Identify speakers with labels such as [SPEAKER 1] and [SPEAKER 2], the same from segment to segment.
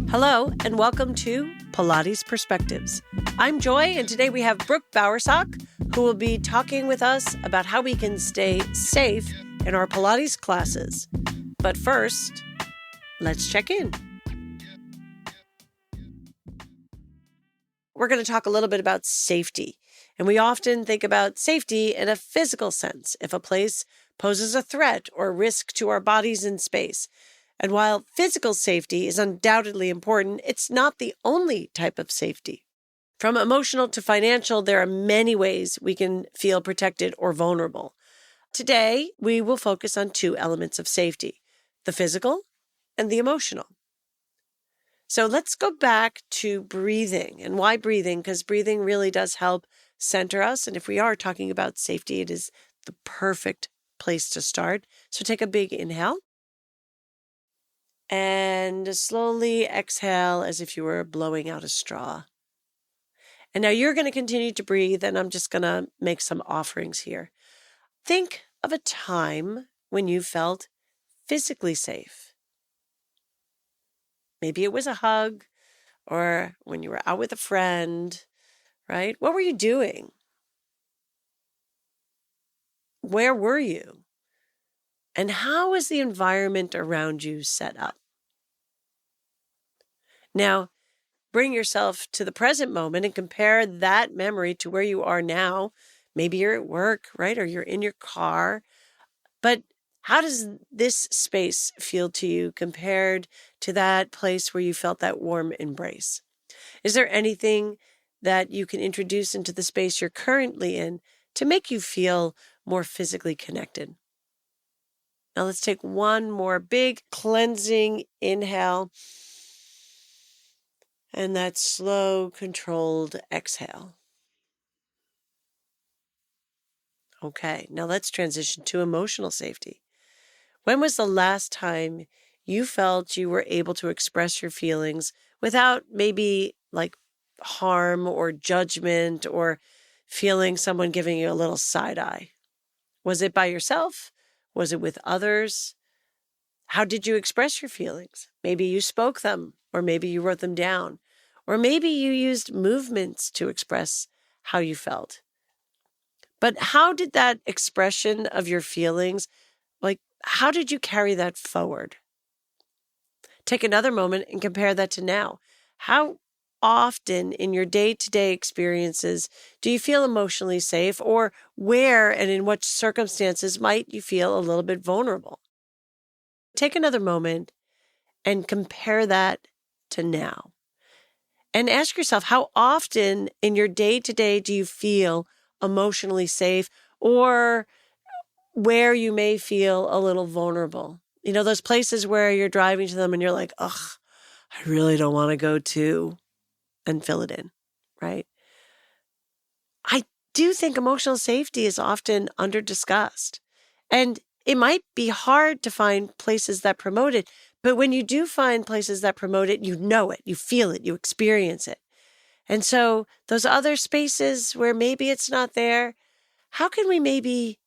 [SPEAKER 1] Hello, and welcome to Pilates Perspectives. I'm Joy, and today we have Brooke Bowersock, who will be talking with us about how we can stay safe in our Pilates classes. But first, let's check in. We're going to talk a little bit about safety. And we often think about safety in a physical sense, if a place poses a threat or risk to our bodies in space. And while physical safety is undoubtedly important, it's not the only type of safety. From emotional to financial, there are many ways we can feel protected or vulnerable. Today, we will focus on two elements of safety, the physical and the emotional. So let's go back to breathing. And why breathing? Because breathing really does help center us. And if we are talking about safety, it is the perfect place to start. So take a big inhale. And slowly exhale as if you were blowing out a straw. And now you're going to continue to breathe, and I'm just going to make some offerings here. Think of a time when you felt physically safe. Maybe it was a hug, or when you were out with a friend, right? What were you doing? Where were you? And how is the environment around you set up? Now, bring yourself to the present moment and compare that memory to where you are now. Maybe you're at work, right? Or you're in your car. But how does this space feel to you compared to that place where you felt that warm embrace? Is there anything that you can introduce into the space you're currently in to make you feel more physically connected? Now let's take one more big cleansing inhale and that slow, controlled exhale. Okay, now let's transition to emotional safety. When was the last time you felt you were able to express your feelings without maybe like harm or judgment or feeling someone giving you a little side eye? Was it by yourself? Was it with others? How did you express your feelings? Maybe you spoke them, or maybe you wrote them down, or maybe you used movements to express how you felt. But how did that expression of your feelings, how did you carry that forward? Take another moment and compare that to now. How often in your day-to-day experiences do you feel emotionally safe, or where and in what circumstances might you feel a little bit vulnerable? Take another moment and compare that to now. And ask yourself, how often in your day-to-day do you feel emotionally safe, or where you may feel a little vulnerable? You know, those places where you're driving to them and you're like, ugh, I really don't want to go to, and fill it in, right? I do think emotional safety is often under-discussed. And it might be hard to find places that promote it, but when you do find places that promote it, you know it, you feel it, you experience it. And so those other spaces where maybe it's not there, how can we maybe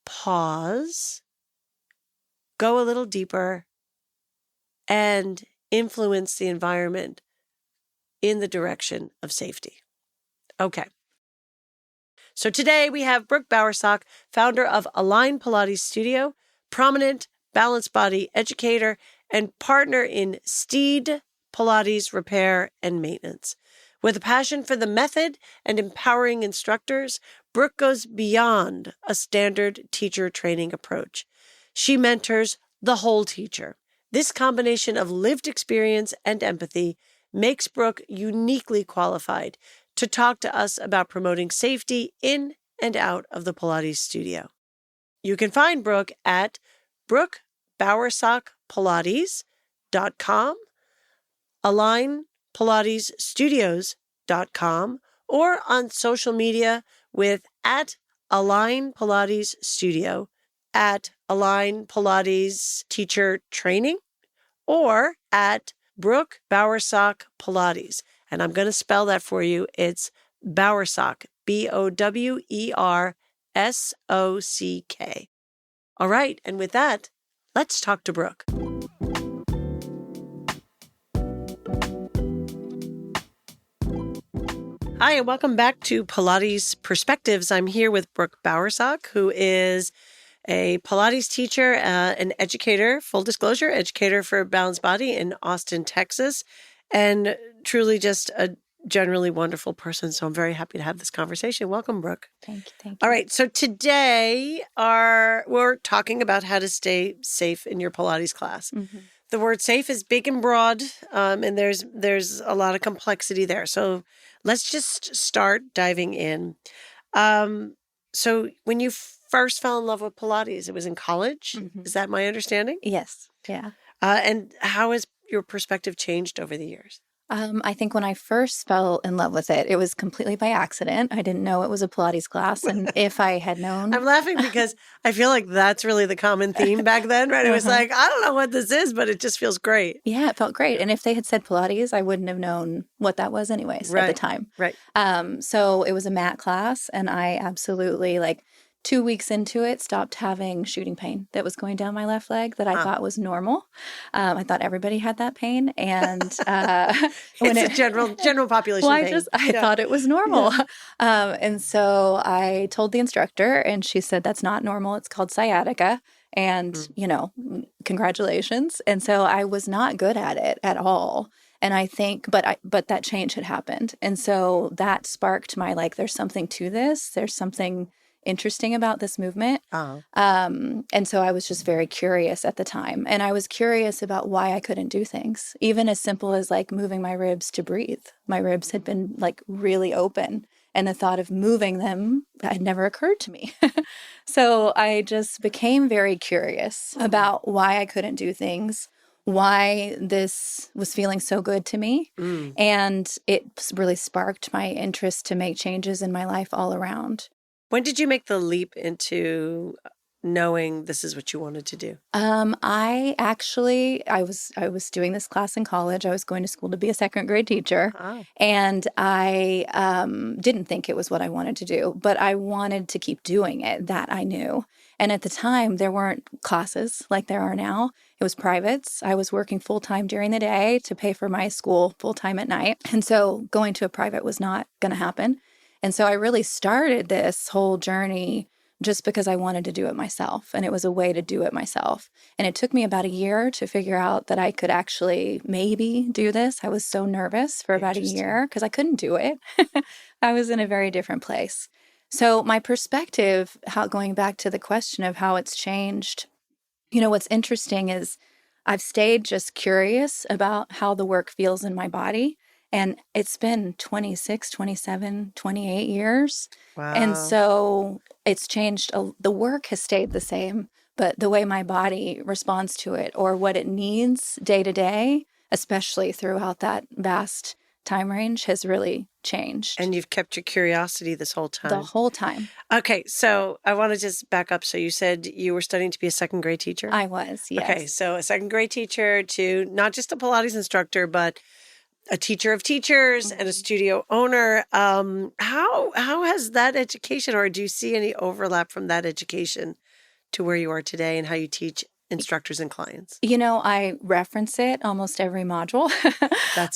[SPEAKER 1] pause, go a little deeper, and influence the environment in the direction of safety? Okay. So today we have Brooke Bowersock, founder of Align Pilates Studio, prominent balanced body educator, and partner in Steed Pilates Repair and Maintenance. With a passion for the method and empowering instructors, Brooke goes beyond a standard teacher training approach. She mentors the whole teacher. This combination of lived experience and empathy makes Brooke uniquely qualified to talk to us about promoting safety in and out of the Pilates studio. You can find Brooke at BrookeBowersockPilates.com, AlignPilatesStudios.com, or on social media with at Align Pilates Studio, at Align Pilates Teacher Training, or at Brooke Bowersock Pilates. And I'm going to spell that for you. It's Bowersock, Bowersock. All right. And with that, let's talk to Brooke. Hi, and welcome back to Pilates Perspectives. I'm here with Brooke Bowersock, who is a Pilates teacher, an educator, full disclosure, educator for Balanced Body in Austin, Texas, and truly just a generally wonderful person. So I'm very happy to have this conversation. Welcome, Brooke.
[SPEAKER 2] Thank you.
[SPEAKER 1] All right. So today we're talking about how to stay safe in your Pilates class.
[SPEAKER 2] Mm-hmm.
[SPEAKER 1] The word safe is big and broad, and there's a lot of complexity there. So let's just start diving in. So when you first fell in love with Pilates, it was in college.
[SPEAKER 2] Mm-hmm.
[SPEAKER 1] Is that my understanding?
[SPEAKER 2] Yes. Yeah.
[SPEAKER 1] And how has your perspective changed over the years?
[SPEAKER 2] I think when I first fell in love with it, it was completely by accident. I didn't know it was a Pilates class. And if I had known.
[SPEAKER 1] I'm laughing because I feel like that's really the common theme back then, right? It was like, I don't know what this is, but it just feels great.
[SPEAKER 2] Yeah, it felt great. And if they had said Pilates, I wouldn't have known what that was anyways at the time.
[SPEAKER 1] Right.
[SPEAKER 2] So it was a mat class, and I absolutely 2 weeks into it, stopped having shooting pain that was going down my left leg that I thought was normal. I thought everybody had that pain. And
[SPEAKER 1] it's a general population pain.
[SPEAKER 2] I thought it was normal. Yeah. And so I told the instructor, and she said, that's not normal. It's called sciatica. And, congratulations. And so I was not good at it at all. And I think, but that change had happened. And so that sparked my, there's something to this. There's something interesting about this movement. And so I was just very curious at the time. And I was curious about why I couldn't do things, even as simple as moving my ribs to breathe. My ribs had been really open, and the thought of moving them had never occurred to me. So I just became very curious about why I couldn't do things, why this was feeling so good to me. And it really sparked my interest to make changes in my life all around.
[SPEAKER 1] When did you make the leap into knowing this is what you wanted to do?
[SPEAKER 2] I was doing this class in college. I was going to school to be a second grade teacher. And I didn't think it was what I wanted to do, but I wanted to keep doing it. That I knew. And at the time, there weren't classes like there are now. It was privates. I was working full-time during the day to pay for my school full-time at night. And so going to a private was not going to happen. And so I really started this whole journey just because I wanted to do it myself. And it was a way to do it myself. And it took me about a year to figure out that I could actually maybe do this. I was so nervous for about a year because I couldn't do it. I was in a very different place. So my perspective, going back to the question of how it's changed, what's interesting is I've stayed just curious about how the work feels in my body. And it's been 26, 27, 28 years.
[SPEAKER 1] Wow.
[SPEAKER 2] And so it's changed. The work has stayed the same, but the way my body responds to it or what it needs day to day, especially throughout that vast time range, has really changed.
[SPEAKER 1] And you've kept your curiosity this whole time.
[SPEAKER 2] The whole time.
[SPEAKER 1] Okay. So I want to just back up. So you said you were studying to be a second grade teacher?
[SPEAKER 2] I was, yes.
[SPEAKER 1] Okay. So a second grade teacher to not just a Pilates instructor, but a teacher of teachers and a studio owner. How has that education, or do you see any overlap from that education to where you are today and how you teach instructors and clients?
[SPEAKER 2] I reference it almost every module.
[SPEAKER 1] That's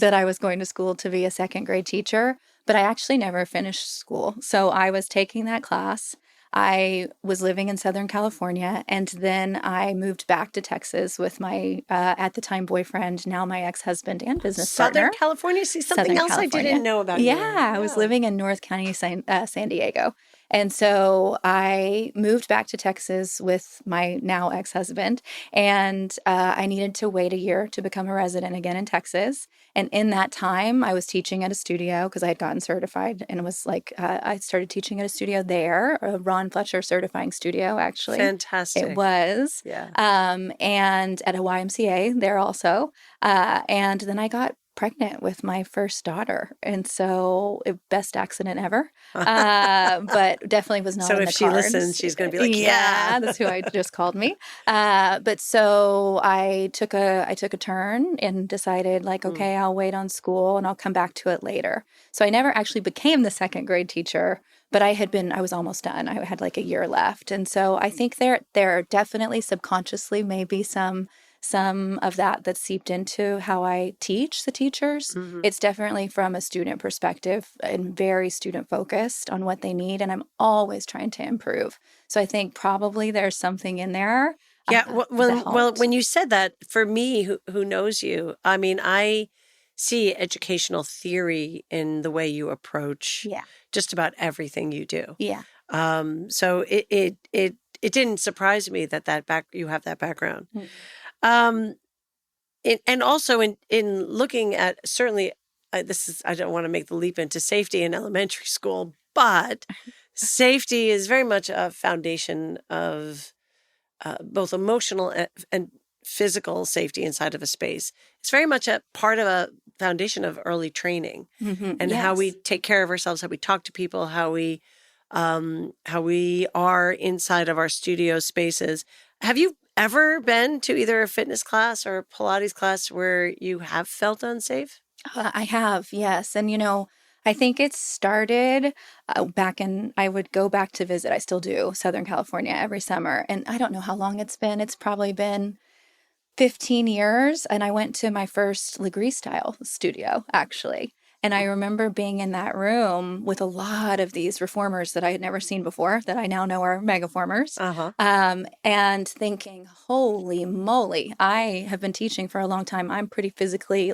[SPEAKER 2] that I was going to school to be a second grade teacher, but I actually never finished school. So I was taking that class. I was living in Southern California, and then I moved back to Texas with my, at the time, boyfriend, now my ex-husband and business partner.
[SPEAKER 1] Southern California? See, something else I didn't know about you.
[SPEAKER 2] Yeah, I was living in North County, San Diego. And so I moved back to Texas with my now ex-husband, and I needed to wait a year to become a resident again in Texas. And in that time, I was teaching at a studio because I had gotten certified, and it was I started teaching at a studio there, a Ron Fletcher certifying studio, actually.
[SPEAKER 1] Fantastic.
[SPEAKER 2] It was.
[SPEAKER 1] Yeah.
[SPEAKER 2] And at a YMCA there also. And then I got pregnant with my first daughter. And so best accident ever. But definitely was not in the cards.
[SPEAKER 1] So if she listens, she's going to be like,
[SPEAKER 2] yeah, that's who I just called me. But so I took a turn and decided okay, I'll wait on school and I'll come back to it later. So I never actually became the second grade teacher, but I was almost done. I had a year left. And so I think there definitely subconsciously maybe some some of that that's seeped into how I teach the teachers.
[SPEAKER 1] Mm-hmm.
[SPEAKER 2] It's definitely from a student perspective and very student focused on what they need. And I'm always trying to improve. So I think probably there's something in there.
[SPEAKER 1] Yeah.
[SPEAKER 2] That helped.
[SPEAKER 1] When you said that, for me, who knows you, I mean, I see educational theory in the way you approach
[SPEAKER 2] Yeah.
[SPEAKER 1] just about everything you do.
[SPEAKER 2] Yeah.
[SPEAKER 1] So it didn't surprise me that you have that background.
[SPEAKER 2] Mm.
[SPEAKER 1] And also in looking at, certainly, I don't want to make the leap into safety in elementary school, but safety is very much a foundation of both emotional and physical safety inside of a space. It's very much a part of a foundation of early training, and how we take care of ourselves, how we talk to people, how we are inside of our studio spaces. Have you ever been to either a fitness class or a Pilates class where you have felt unsafe?
[SPEAKER 2] I have, yes. And, I think it started I would go back to visit, I still do, Southern California every summer. And I don't know how long it's been. It's probably been 15 years. And I went to my first Legree style studio, actually. And I remember being in that room with a lot of these reformers that I had never seen before, that I now know are megaformers, and thinking, holy moly, I have been teaching for a long time. I'm pretty physically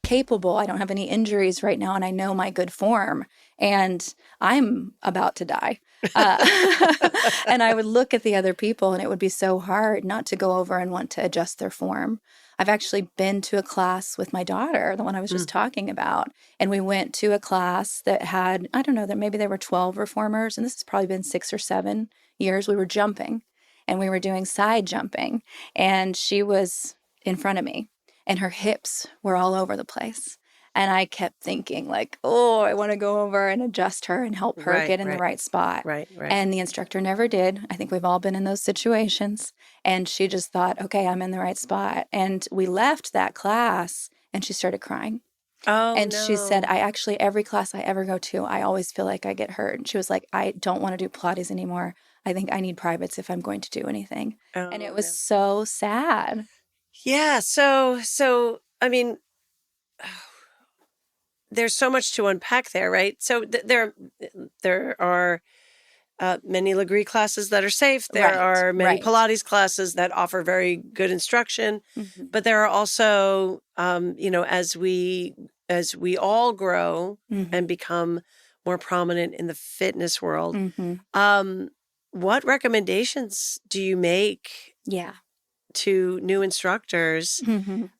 [SPEAKER 2] capable. I don't have any injuries right now, and I know my good form, and I'm about to die. And I would look at the other people, and it would be so hard not to go over and want to adjust their form. I've actually been to a class with my daughter, the one I was just talking about, and we went to a class that had, I don't know, maybe there were 12 reformers, and this has probably been 6 or 7 years. We were jumping, and we were doing side jumping, and she was in front of me, and her hips were all over the place. And I kept thinking oh, I want to go over and adjust her and help her get in the right spot.
[SPEAKER 1] Right.
[SPEAKER 2] And the instructor never did. I think we've all been in those situations. And she just thought, okay, I'm in the right spot. And we left that class and she started crying.
[SPEAKER 1] Oh,
[SPEAKER 2] and
[SPEAKER 1] no.
[SPEAKER 2] She said, every class I ever go to, I always feel like I get hurt. And she was like, I don't want to do Pilates anymore. I think I need privates if I'm going to do anything. And it was so sad.
[SPEAKER 1] Yeah. So, I mean, there's so much to unpack there, right? So there are many Legree classes that are safe. There are many Pilates classes that offer very good instruction, but there are also, as we all grow and become more prominent in the fitness world, what recommendations do you make?
[SPEAKER 2] Yeah.
[SPEAKER 1] To new instructors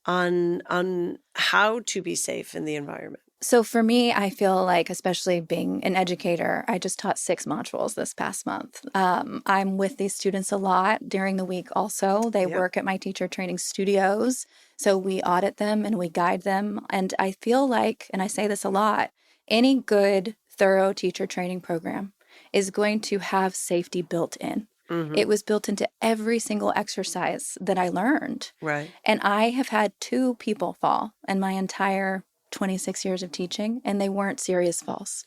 [SPEAKER 1] on how to be safe in the environment?
[SPEAKER 2] So for me, I feel like, especially being an educator, I just taught 6 modules this past month. I'm with these students a lot during the week also. They work at my teacher training studios. So we audit them and we guide them. And I feel like, and I say this a lot, any good, thorough teacher training program is going to have safety built in. It was built into every single exercise that I learned.
[SPEAKER 1] Right.
[SPEAKER 2] And I have had 2 people fall in my entire 26 years of teaching, and they weren't serious falls.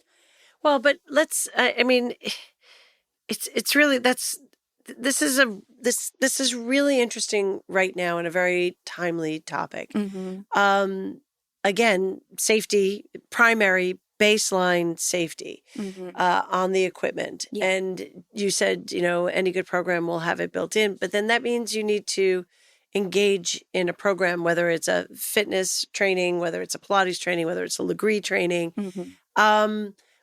[SPEAKER 1] Well, but it's really, this is really interesting right now and a very timely topic. Again, safety, primary baseline safety on the equipment. Yeah. And you said, any good program will have it built in, but then that means you need to engage in a program, whether it's a fitness training, whether it's a Pilates training, whether it's a Legree training.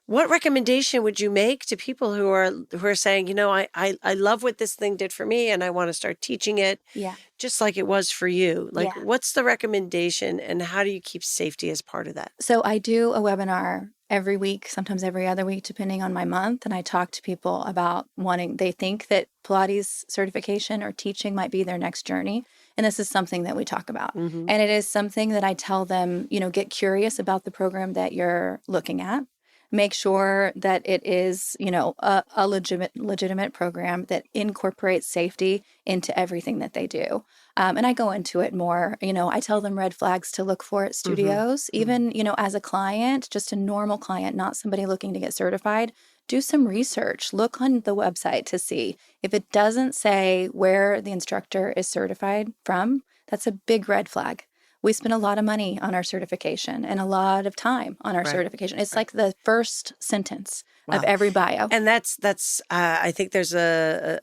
[SPEAKER 1] What recommendation would you make to people who are saying, I love what this thing did for me and I want to start teaching it just like it was for you? What's the recommendation and how do you keep safety as part of that?
[SPEAKER 2] So I do a webinar every week, sometimes every other week, depending on my month. And I talk to people about they think that Pilates certification or teaching might be their next journey. And this is something that we talk about. And it is something that I tell them, get curious about the program that you're looking at. Make sure that it is, a legitimate program that incorporates safety into everything that they do. And I go into it more, I tell them red flags to look for at studios, even, as a client, just a normal client, not somebody looking to get certified. Do some research, look on the website to see if it doesn't say where the instructor is certified from, That's a big red flag. We spend a lot of money on our certification and a lot of time on our certification. It's like the first sentence of every bio.
[SPEAKER 1] And that's I think there's a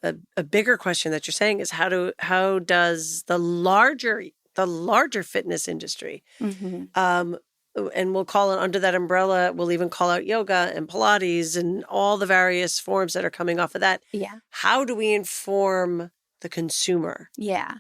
[SPEAKER 1] bigger question that you're saying is how does the larger fitness industry, and we'll call it under that umbrella, we'll even call out yoga and Pilates and all the various forms that are coming off of that.
[SPEAKER 2] Yeah.
[SPEAKER 1] How do we inform the consumer?
[SPEAKER 2] Yeah.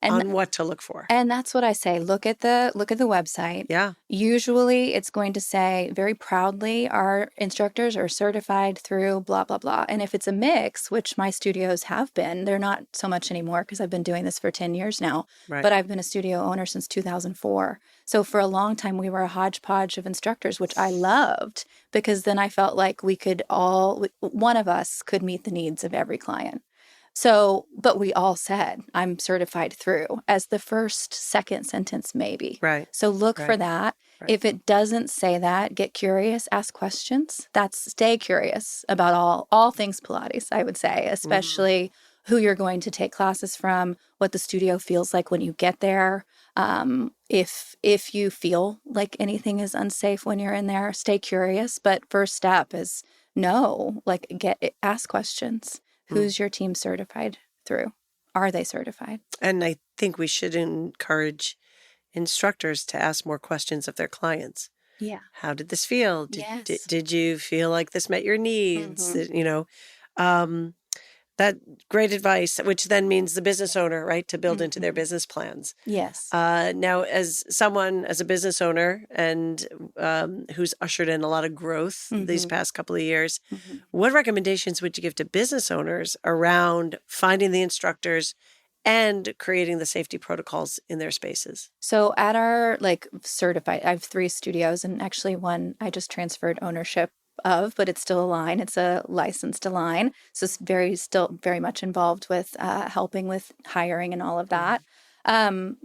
[SPEAKER 1] On what to look for.
[SPEAKER 2] And that's what I say. Look at the website.
[SPEAKER 1] Yeah.
[SPEAKER 2] Usually it's going to say very proudly, our instructors are certified through blah, blah, blah. And if it's a mix, which my studios have been, they're not so much anymore because I've been doing this for 10 years now. Right. But I've been a studio owner since 2004. So for a long time, we were a hodgepodge of instructors, which I loved because then I felt like we could one of us could meet the needs of every client. So, but we all said, I'm certified through as the second sentence, maybe.
[SPEAKER 1] Right.
[SPEAKER 2] So look for that. Right. If it doesn't say that, get curious, ask questions. Stay curious about all things Pilates, I would say, especially who you're going to take classes from, what the studio feels like when you get there. If you feel like anything is unsafe when you're in there, stay curious. But first step is ask questions. Who's your team certified through? Are they certified?
[SPEAKER 1] And I think we should encourage instructors to ask more questions of their clients.
[SPEAKER 2] Yeah.
[SPEAKER 1] How did this feel? Did you feel like this met your needs? That great advice, which then means the business owner, right, to build into their business plans.
[SPEAKER 2] Yes.
[SPEAKER 1] Now, as a business owner and who's ushered in a lot of growth these past couple of years, what recommendations would you give to business owners around finding the instructors and creating the safety protocols in their spaces?
[SPEAKER 2] So at our certified, I have 3 studios, and actually one I just transferred ownership of, but it's still a line. It's a licensed line. So it's still very much involved with helping with hiring and all of that.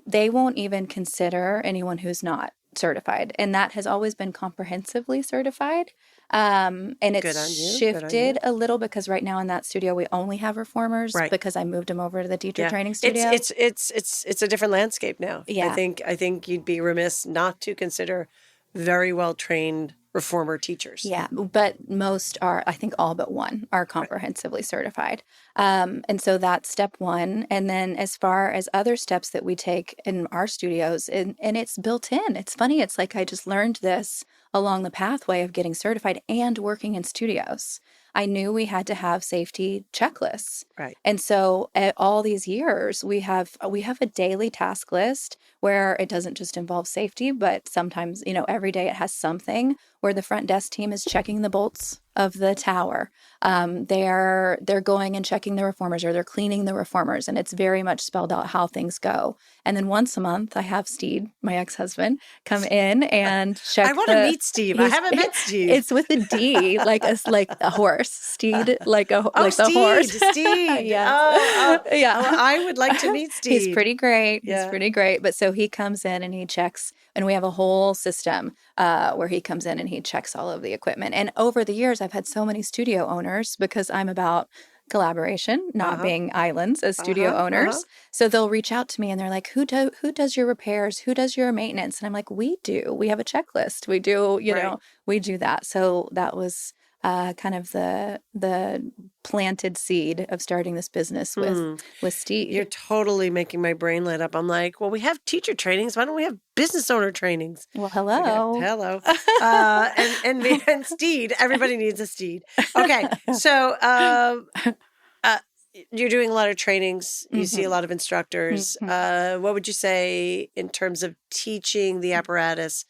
[SPEAKER 2] They won't even consider anyone who's not certified. And that has always been comprehensively certified. And it's shifted a little because right now in that studio, we only have reformers because I moved them over to the teacher training studio.
[SPEAKER 1] It's a different landscape now.
[SPEAKER 2] Yeah.
[SPEAKER 1] I think you'd be remiss not to consider very well-trained reformer teachers.
[SPEAKER 2] Yeah, but most are, I think all but one are comprehensively certified. And so that's step one. And then as far as other steps that we take in our studios, and it's built in. It's funny. It's like I just learned this along the pathway of getting certified and working in studios. I knew we had to have safety checklists.
[SPEAKER 1] Right.
[SPEAKER 2] And so at all these years, we have a daily task list where it doesn't just involve safety, but sometimes, every day it has something where the front desk team is checking the bolts of the tower. They're going and checking the reformers, or they're cleaning the reformers, and it's very much spelled out how things go. And then once a month, I have Steed, my ex-husband, come in and check.
[SPEAKER 1] I want to meet Steve. I haven't met Steve.
[SPEAKER 2] It's with a D, like a horse. Steed, like the horse.
[SPEAKER 1] Steed.
[SPEAKER 2] Yes.
[SPEAKER 1] Yeah. Oh, I would like to meet Steve.
[SPEAKER 2] He's pretty great. Yeah. He's pretty great. But so he comes in and he checks, and we have a whole system where he comes in and he checks all of the equipment. And over the years, I've had so many studio owners because I'm about collaboration, not being islands as studio owners. So they'll reach out to me and they're like, who does your repairs? Who does your maintenance? And I'm like, we do. We have a checklist. We do, we do that. So that was kind of the planted seed of starting this business with Steve.
[SPEAKER 1] You're totally making my brain light up. I'm like, well, we have teacher trainings. Why don't we have business owner trainings?
[SPEAKER 2] Well, hello.
[SPEAKER 1] Okay, hello. And Steed. Everybody needs a Steed. Okay. So you're doing a lot of trainings. You see a lot of instructors. What would you say in terms of teaching the apparatus?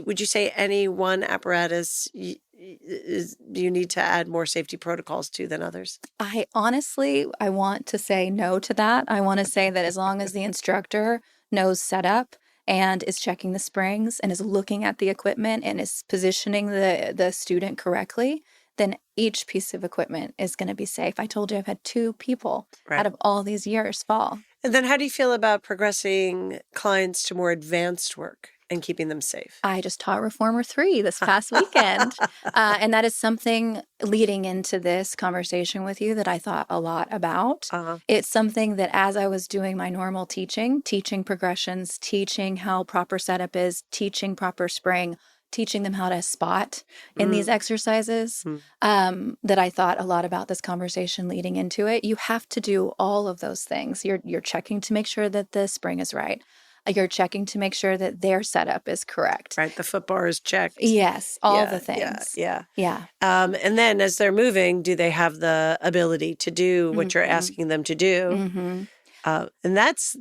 [SPEAKER 1] Would you say any one apparatus you need to add more safety protocols to than others?
[SPEAKER 2] I want to say no to that. I want to say that as long as the instructor knows setup and is checking the springs and is looking at the equipment and is positioning the student correctly, then each piece of equipment is going to be safe. I told you I've had 2 people out of all these years fall.
[SPEAKER 1] And then how do you feel about progressing clients to more advanced work? And keeping them safe.
[SPEAKER 2] I just taught Reformer 3 this past weekend. And that is something leading into this conversation with you that I thought a lot about. It's something that as I was doing my normal teaching progressions, teaching how proper setup is, teaching proper spring, teaching them how to spot in these exercises, that I thought a lot about this conversation leading into it. You have to do all of those things. You're checking to make sure that the spring is right. You're checking to make sure that their setup is correct.
[SPEAKER 1] Right. The foot bar is checked.
[SPEAKER 2] Yes. All the things.
[SPEAKER 1] Yeah.
[SPEAKER 2] Yeah.
[SPEAKER 1] And then as they're moving, do they have the ability to do what you're asking them to do? And that's,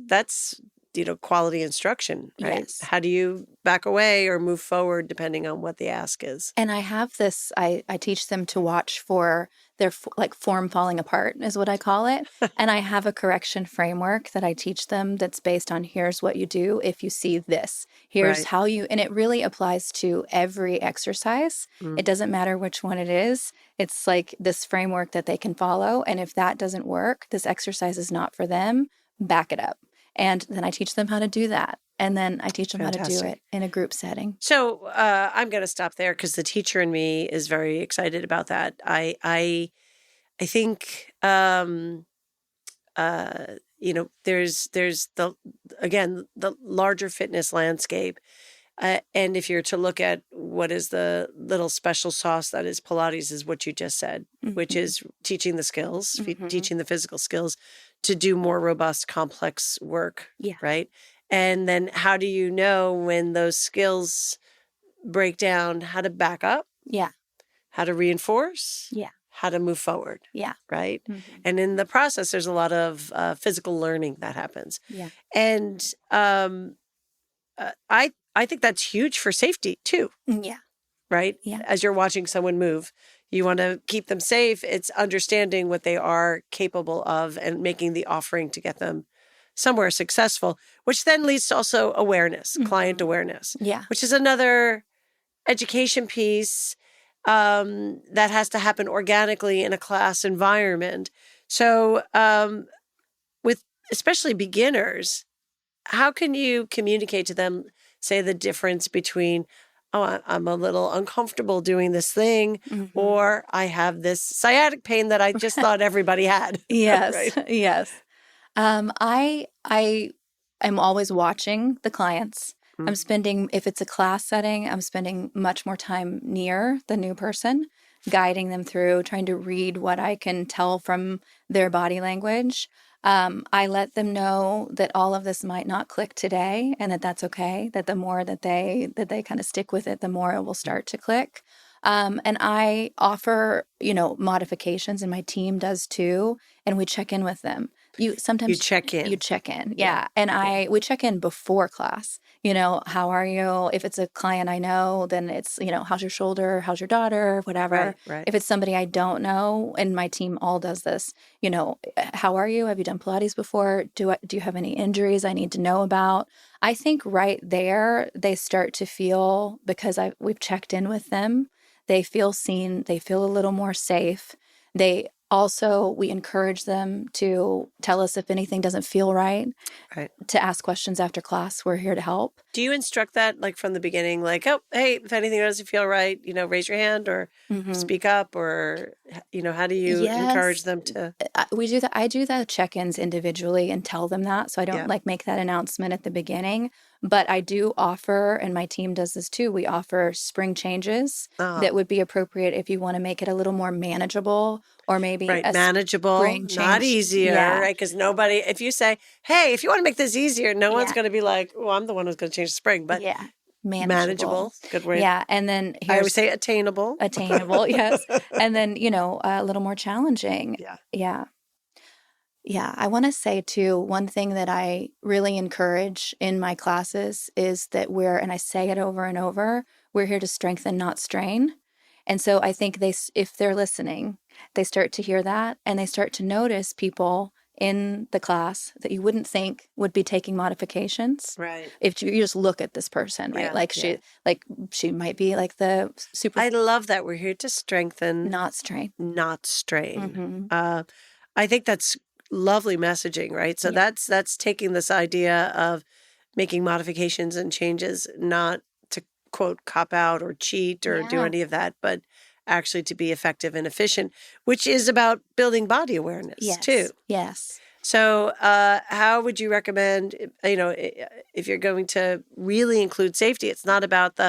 [SPEAKER 1] quality instruction, right?
[SPEAKER 2] Yes.
[SPEAKER 1] How do you back away or move forward depending on what the ask is?
[SPEAKER 2] And I have this, I teach them to watch for their form falling apart is what I call it. And I have a correction framework that I teach them that's based on here's what you do if you see this. Here's how you, and it really applies to every exercise. It doesn't matter which one it is. It's like this framework that they can follow. And if that doesn't work, this exercise is not for them, back it up. And then I teach them how to do that. And then I teach them how to do it in a group setting.
[SPEAKER 1] So I'm going to stop there because the teacher in me is very excited about that. I think, there's the larger fitness landscape. And if you're to look at what is the little special sauce that is Pilates is what you just said, which is teaching the skills, teaching the physical skills to do more robust, complex work, right? And then how do you know when those skills break down, how to back up?
[SPEAKER 2] Yeah.
[SPEAKER 1] How to reinforce?
[SPEAKER 2] Yeah.
[SPEAKER 1] How to move forward?
[SPEAKER 2] Yeah.
[SPEAKER 1] Right? And in the process, there's a lot of physical learning that happens.
[SPEAKER 2] Yeah.
[SPEAKER 1] And I think that's huge for safety too.
[SPEAKER 2] Yeah.
[SPEAKER 1] Right?
[SPEAKER 2] Yeah.
[SPEAKER 1] As you're watching someone move, you want to keep them safe. It's understanding what they are capable of and making the offering to get them somewhere successful, which then leads to also awareness, client awareness, which is another education piece that has to happen organically in a class environment. So with especially beginners, how can you communicate to them, say the difference between, oh, I'm a little uncomfortable doing this thing, or I have this sciatic pain that I just thought everybody had.
[SPEAKER 2] Yes.
[SPEAKER 1] Right?
[SPEAKER 2] Yes. I am always watching the clients. I'm spending, if it's a class setting, I'm spending much more time near the new person, guiding them through, trying to read what I can tell from their body language. I let them know that all of this might not click today and that that's okay, that the more that they kind of stick with it, the more it will start to click. And I offer, modifications, and my team does too. And we check in with them. You check in. Yeah. And we check in before class. How are you? If it's a client I know, then it's, how's your shoulder? How's your daughter? Whatever.
[SPEAKER 1] Right.
[SPEAKER 2] If it's somebody I don't know, and my team all does this, how are you? Have you done Pilates before? Do you have any injuries I need to know about? I think right there, they start to feel, because we've checked in with them, they feel seen, they feel a little more safe. We encourage them to tell us if anything doesn't feel right, to ask questions after class. We're here to help.
[SPEAKER 1] Do you instruct that like from the beginning, like, oh, hey, if anything doesn't feel right, raise your hand or speak up, or, how do you encourage them to?
[SPEAKER 2] We do that. I do the check-ins individually and tell them that. So I don't make that announcement at the beginning. But I do offer, and my team does this too, we offer spring changes that would be appropriate if you want to make it a little more manageable, or maybe
[SPEAKER 1] manageable, not easier, right? Because nobody, if you say, hey, if you want to make this easier, no one's going to be like, oh, I'm the one who's going to change the spring. But manageable. Good word.
[SPEAKER 2] Yeah. And then
[SPEAKER 1] I always say attainable.
[SPEAKER 2] Attainable, yes. And then, a little more challenging. Yeah. Yeah, I want to say too, one thing that I really encourage in my classes is that and I say it over and over, we're here to strengthen, not strain. And so I think if they're listening, they start to hear that, and they start to notice people in the class that you wouldn't think would be taking modifications.
[SPEAKER 1] Right.
[SPEAKER 2] If you just look at this person, right? She might be like the super.
[SPEAKER 1] I love that. We're here to strengthen,
[SPEAKER 2] not strain.
[SPEAKER 1] Not strain. I think that's lovely messaging, right? So that's taking this idea of making modifications and changes, not to quote cop out or cheat or do any of that, but actually to be effective and efficient, which is about building body awareness too.
[SPEAKER 2] Yes.
[SPEAKER 1] So how would you recommend, if you're going to really include safety, it's not about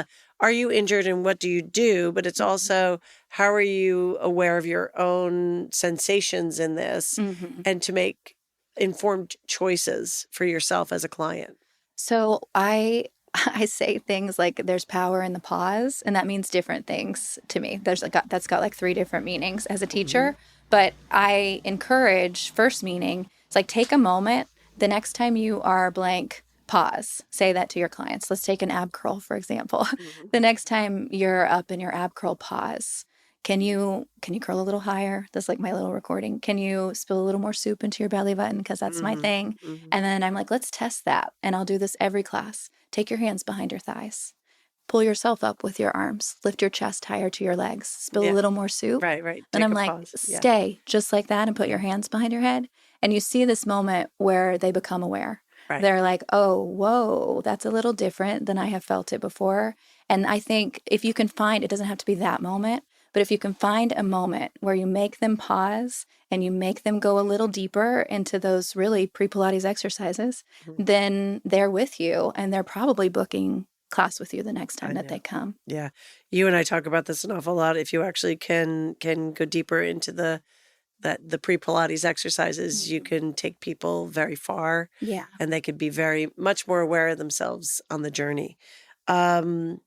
[SPEAKER 1] are you injured and what do you do, but it's also how are you aware of your own sensations in this and to make informed choices for yourself as a client?
[SPEAKER 2] So I say things like there's power in the pause, and that means different things to me. That's got like 3 different meanings as a teacher, but I encourage first meaning, it's like take a moment. The next time you are blank, pause. Say that to your clients. Let's take an ab curl, for example. The next time you're up in your ab curl, pause. Can you curl a little higher? That's like my little recording. Can you spill a little more soup into your belly button? Because that's my thing. And then I'm like, let's test that. And I'll do this every class. Take your hands behind your thighs. Pull yourself up with your arms. Lift your chest higher to your legs. Spill a little more soup.
[SPEAKER 1] Right.
[SPEAKER 2] And I'm like, stay just like that and put your hands behind your head. And you see this moment where they become aware. Right. They're like, oh, whoa, that's a little different than I have felt it before. And I think if you can find, it doesn't have to be that moment, but if you can find a moment where you make them pause and you make them go a little deeper into those really pre-Pilates exercises, then they're with you and they're probably booking class with you the next time that they come.
[SPEAKER 1] Yeah. You and I talk about this an awful lot. If you actually can go deeper into the pre-Pilates exercises, you can take people very far. Yeah. And they could be very much more aware of themselves on the journey. In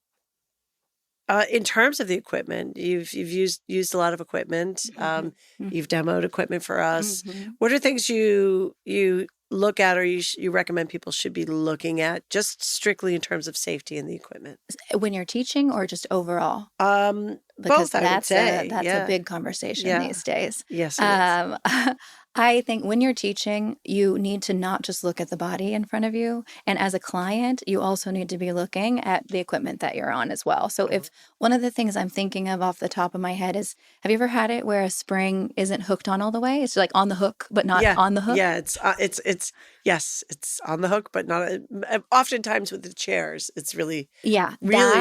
[SPEAKER 1] terms of the equipment, you've used a lot of equipment. You've demoed equipment for us. What are things you look at or you recommend people should be looking at, just strictly in terms of safety in the equipment?
[SPEAKER 2] When you're teaching or just overall?
[SPEAKER 1] Because both, I would say.
[SPEAKER 2] That's a big conversation these days.
[SPEAKER 1] Yes, it is.
[SPEAKER 2] I think when you're teaching, you need to not just look at the body in front of you. And as a client, you also need to be looking at the equipment that you're on as well. So if one of the things I'm thinking of off the top of my head is, have you ever had it where a spring isn't hooked on all the way? It's like on the hook, but not on the hook?
[SPEAKER 1] Yeah, it's on the hook, but not. Oftentimes with the chairs, it's really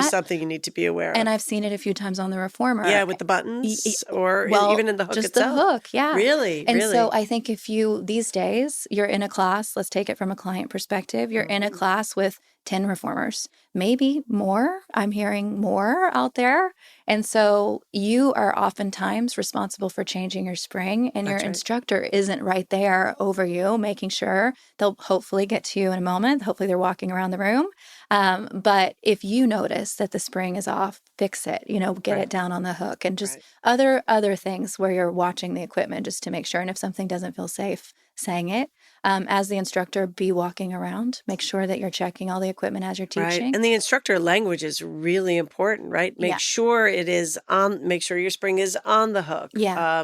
[SPEAKER 1] something you need to be aware of.
[SPEAKER 2] And I've seen it a few times on the reformer.
[SPEAKER 1] Yeah, with the buttons or even in the hook
[SPEAKER 2] just
[SPEAKER 1] itself.
[SPEAKER 2] The hook, yeah.
[SPEAKER 1] Really?
[SPEAKER 2] And so I think if you, these days, you're in a class, let's take it from a client perspective, you're in a class with 10 reformers, maybe more. I'm hearing more out there. And so you are oftentimes responsible for changing your spring, and your instructor isn't right there over you, making sure they'll hopefully get to you in a moment. Hopefully they're walking around the room. But if you notice that the spring is off, fix it, get it down on the hook, and just other things where you're watching the equipment just to make sure. And if something doesn't feel safe, saying it. As the instructor, be walking around. Make sure that you're checking all the equipment as you're teaching.
[SPEAKER 1] Right. And the instructor language is really important, right? Make sure it is on, make sure your spring is on the hook. Yeah.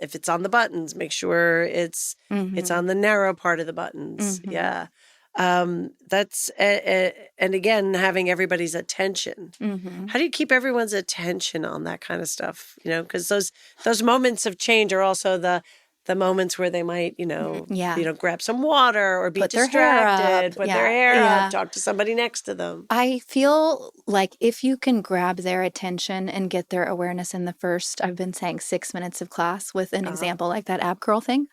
[SPEAKER 1] If it's on the buttons, make sure it's on the narrow part of the buttons. Yeah. That's, and again, having everybody's attention. How do you keep everyone's attention on that kind of stuff? Because those moments of change are also the moments where they might, grab some water or be distracted, put their hair up, talk to somebody next to them.
[SPEAKER 2] I feel like if you can grab their attention and get their awareness in the first, I've been saying 6 minutes of class with an example like that ab curl thing,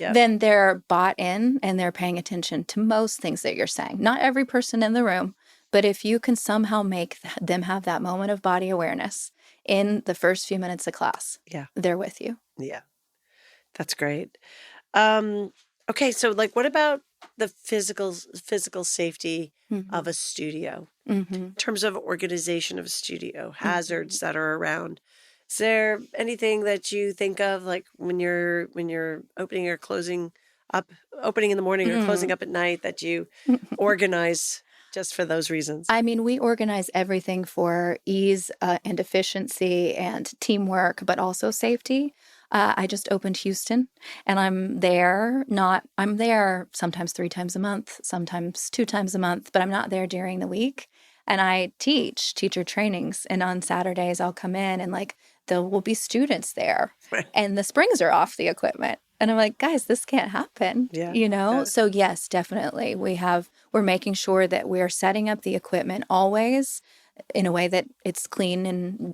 [SPEAKER 2] then they're bought in and they're paying attention to most things that you're saying. Not every person in the room, but if you can somehow make them have that moment of body awareness in the first few minutes of class, they're with you.
[SPEAKER 1] Yeah. That's great. Okay, so what about the physical safety of a studio in terms of organization of a studio, hazards that are around? Is there anything that you think of, like when you're opening or closing up, opening in the morning or closing up at night, that you organize just for those reasons?
[SPEAKER 2] I mean, we organize everything for ease and efficiency and teamwork, but also safety. I just opened Houston, and I'm there sometimes 3 times a month, sometimes 2 times a month, but I'm not there during the week. And I teach teacher trainings, and on Saturdays I'll come in and there will be students there, and the springs are off the equipment. And I'm like, guys, this can't happen,
[SPEAKER 1] Yeah.
[SPEAKER 2] you know?
[SPEAKER 1] Yeah.
[SPEAKER 2] So yes, definitely. We're making sure that we're setting up the equipment always in a way that it's clean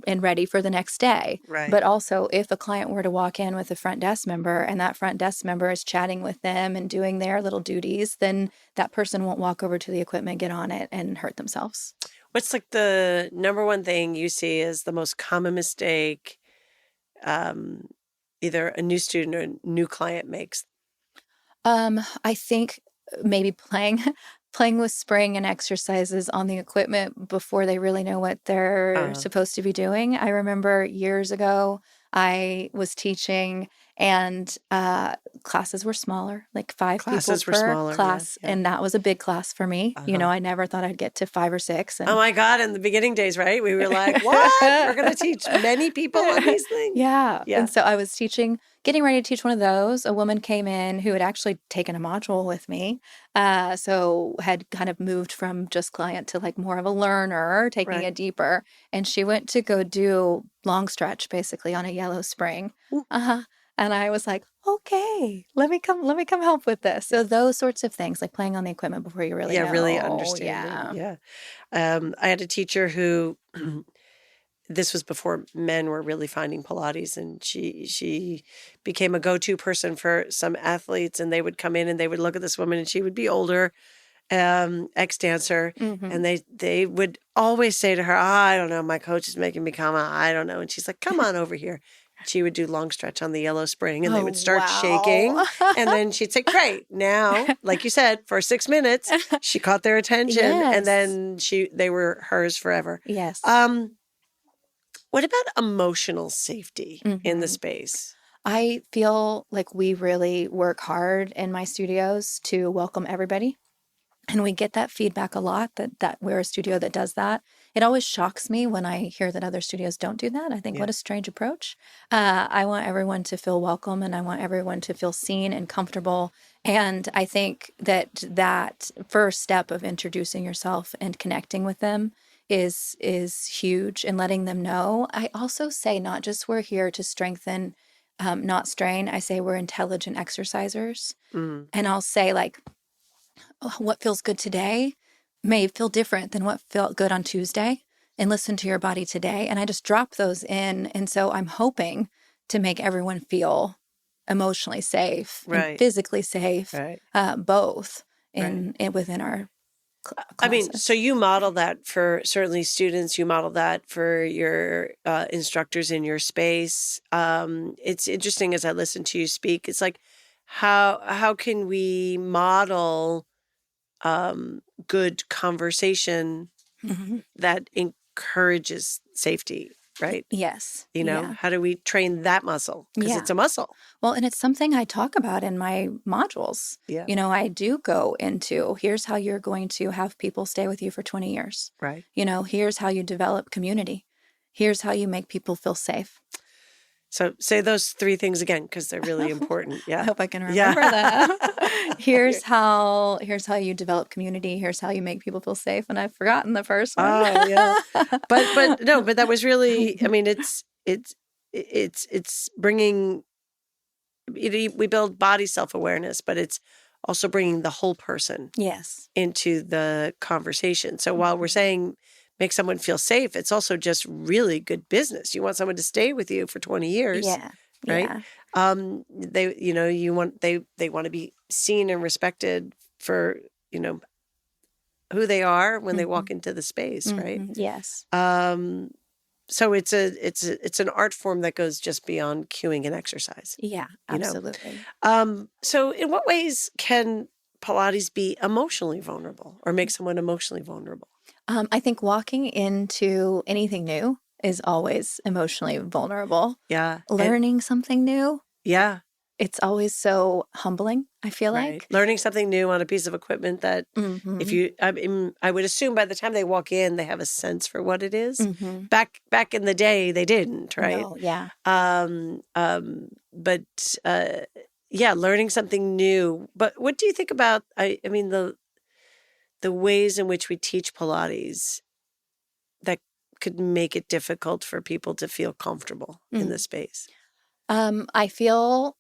[SPEAKER 2] and ready for the next day.
[SPEAKER 1] Right.
[SPEAKER 2] But also, if a client were to walk in with a front desk member and that front desk member is chatting with them and doing their little duties, then that person won't walk over to the equipment, get on it, and hurt themselves.
[SPEAKER 1] What's like the number one thing you see is the most common mistake either a new student or a new client makes?
[SPEAKER 2] I think maybe playing with spring and exercises on the equipment before they really know what they're supposed to be doing. I remember years ago I was teaching and classes were smaller, like 5 people
[SPEAKER 1] Classes were
[SPEAKER 2] per
[SPEAKER 1] smaller.
[SPEAKER 2] class,
[SPEAKER 1] Yeah.
[SPEAKER 2] and that was a big class for me. You know, I never thought I'd get to 5 or 6.
[SPEAKER 1] Oh my God, in the beginning days, right? We were like, what? We're going to teach many people on these things?
[SPEAKER 2] Yeah. And so I was getting ready to teach one of those. A woman came in who had actually taken a module with me. So had kind of moved from just client to like more of a learner, taking it deeper. And she went to go do long stretch basically on a yellow spring. And I was like, okay, let me come help with this. So those sorts of things, like playing on the equipment before you really know.
[SPEAKER 1] Really understanding. Yeah. I had a teacher who this was before men were really finding Pilates, and she became a go-to person for some athletes, and they would come in and they would look at this woman, and she would be older, ex-dancer, and they would always say to her, I don't know, my coach is making me come on, I don't know. And she's like, come on over here. She would do long stretch on the yellow spring, and they would start shaking. And then she'd say, great. Now, like you said, for 6 minutes, she caught their attention, and then they were hers forever.
[SPEAKER 2] Yes.
[SPEAKER 1] What about emotional safety in the space?
[SPEAKER 2] I feel like we really work hard in my studios to welcome everybody. And we get that feedback a lot that we're a studio that does that. It always shocks me when I hear that other studios don't do that. I think, what a strange approach. I want everyone to feel welcome, and I want everyone to feel seen and comfortable. And I think that first step of introducing yourself and connecting with them is huge, and letting them know. I also say not just we're here to strengthen, not strain. I say we're intelligent exercisers. And I'll say like, what feels good today may feel different than what felt good on Tuesday, and listen to your body today. And I just drop those in. And so I'm hoping to make everyone feel emotionally safe and physically safe, both within our classes.
[SPEAKER 1] I mean, so you model that for certainly students, you model that for your instructors in your space. It's interesting as I listen to you speak, it's like, how can we model good conversation that encourages safety, right?
[SPEAKER 2] Yes.
[SPEAKER 1] You know, how do we train that muscle? Because it's a muscle.
[SPEAKER 2] Well, and it's something I talk about in my modules.
[SPEAKER 1] Yeah.
[SPEAKER 2] You know, I do go into, here's how you're going to have people stay with you for 20 years.
[SPEAKER 1] Right.
[SPEAKER 2] You know, here's how you develop community. Here's how you make people feel safe.
[SPEAKER 1] So say those 3 things again, because they're really important. Yeah.
[SPEAKER 2] I hope I can remember that. Here's how you develop community. Here's how you make people feel safe. And I've forgotten the first one.
[SPEAKER 1] Oh yeah. But no, but that was really, I mean, it's bringing, we build body self-awareness, but it's also bringing the whole person into the conversation. So while we're saying make someone feel safe, it's also just really good business. You want someone to stay with you for 20 years.
[SPEAKER 2] Yeah.
[SPEAKER 1] Right. They, they want to be seen and respected for, who they are when they walk into the space. Right.
[SPEAKER 2] Yes.
[SPEAKER 1] So it's an art form that goes just beyond cueing and exercise.
[SPEAKER 2] Yeah, absolutely.
[SPEAKER 1] So in what ways can Pilates be emotionally vulnerable or make someone emotionally vulnerable?
[SPEAKER 2] I think walking into anything new is always emotionally vulnerable.
[SPEAKER 1] Yeah.
[SPEAKER 2] Learning something new.
[SPEAKER 1] Yeah.
[SPEAKER 2] It's always so humbling, I feel like.
[SPEAKER 1] Learning something new on a piece of equipment that I would assume by the time they walk in, they have a sense for what it is. Back in the day, they didn't, right?
[SPEAKER 2] No, yeah.
[SPEAKER 1] Learning something new. But what do you think about, I mean, the ways in which we teach Pilates that could make it difficult for people to feel comfortable in the space?
[SPEAKER 2] I feel,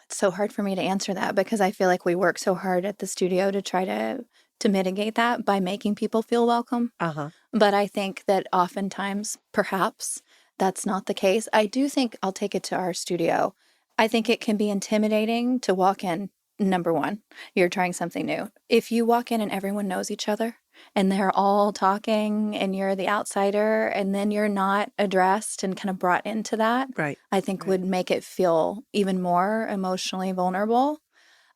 [SPEAKER 2] It's so hard for me to answer that because I feel like we work so hard at the studio to try to mitigate that by making people feel welcome. But I think that oftentimes, perhaps, that's not the case. I do think I'll take it to our studio. I think it can be intimidating to walk in. Number one, you're trying something new. If you walk in and everyone knows each other and they're all talking and you're the outsider and then you're not addressed and kind of brought into that,
[SPEAKER 1] Right.
[SPEAKER 2] I think would make it feel even more emotionally vulnerable.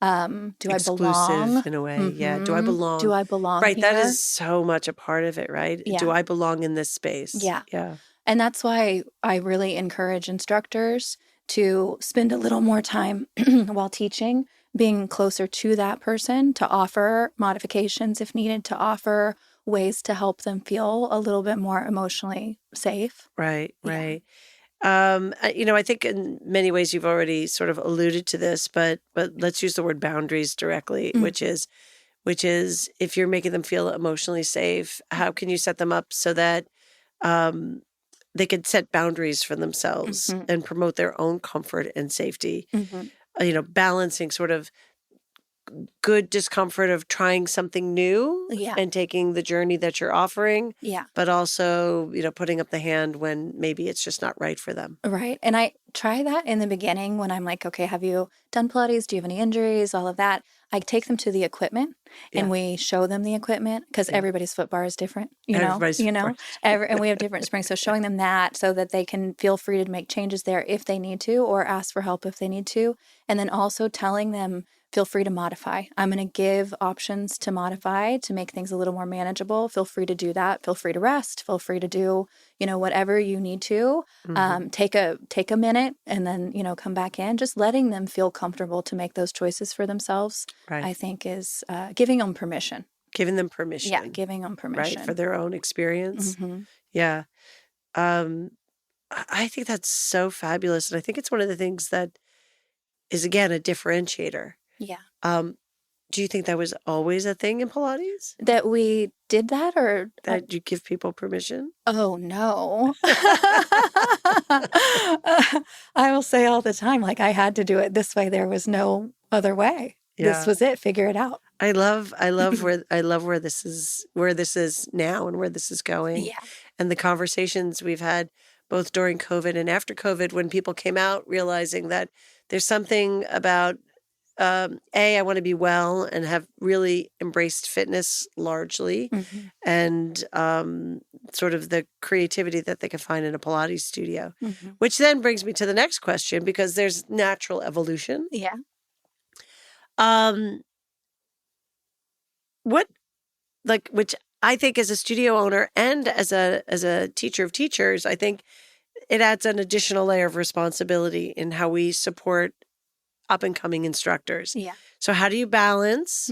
[SPEAKER 2] Do I belong?
[SPEAKER 1] Exclusive in a way. Yeah. Do I belong?
[SPEAKER 2] Do I belong
[SPEAKER 1] Right.
[SPEAKER 2] here?
[SPEAKER 1] That is so much a part of it, right?
[SPEAKER 2] Yeah.
[SPEAKER 1] Do I belong in this space?
[SPEAKER 2] Yeah.
[SPEAKER 1] Yeah.
[SPEAKER 2] And that's why I really encourage instructors to spend a little more time while teaching, being closer to that person, to offer modifications if needed, to offer ways to help them feel a little bit more emotionally safe.
[SPEAKER 1] Right.
[SPEAKER 2] Yeah.
[SPEAKER 1] Right. I think in many ways you've already sort of alluded to this, but let's use the word boundaries directly, which is if you're making them feel emotionally safe, how can you set them up so that they can set boundaries for themselves and promote their own comfort and safety? Balancing sort of good discomfort of trying something new and taking the journey that you're offering, but also, putting up the hand when maybe it's just not right for them.
[SPEAKER 2] Right. And I try that in the beginning when I'm like, okay, have you done Pilates? Do you have any injuries? All of that. I take them to the equipment and we show them the equipment because everybody's foot bar is different, and we have different springs. So showing them that so that they can feel free to make changes there if they need to, or ask for help if they need to. And then also telling them, feel free to modify. I'm going to give options to modify to make things a little more manageable. Feel free to do that. Feel free to rest. Feel free to do, whatever you need to. Take a minute and then, come back in. Just letting them feel comfortable to make those choices for themselves, I think is giving them permission.
[SPEAKER 1] Giving them permission.
[SPEAKER 2] Yeah, giving them permission.
[SPEAKER 1] Right, for their own experience. Yeah. I think that's so fabulous. And I think it's one of the things that is, again, a differentiator.
[SPEAKER 2] Yeah.
[SPEAKER 1] Do you think that was always a thing in Pilates?
[SPEAKER 2] That we did that, or
[SPEAKER 1] that you give people permission?
[SPEAKER 2] Oh, no. I will say all the time, like, I had to do it this way. There was no other way. Yeah. This was it. Figure it out.
[SPEAKER 1] I love where this is now and where this is going.
[SPEAKER 2] Yeah.
[SPEAKER 1] And the conversations we've had both during COVID and after COVID, when people came out realizing that there's something about I want to be well and have really embraced fitness largely, and sort of the creativity that they can find in a Pilates studio, which then brings me to the next question, because there's natural evolution.
[SPEAKER 2] Yeah.
[SPEAKER 1] Which I think as a studio owner and as a teacher of teachers, I think it adds an additional layer of responsibility in how we support up and coming instructors.
[SPEAKER 2] Yeah.
[SPEAKER 1] So how do you balance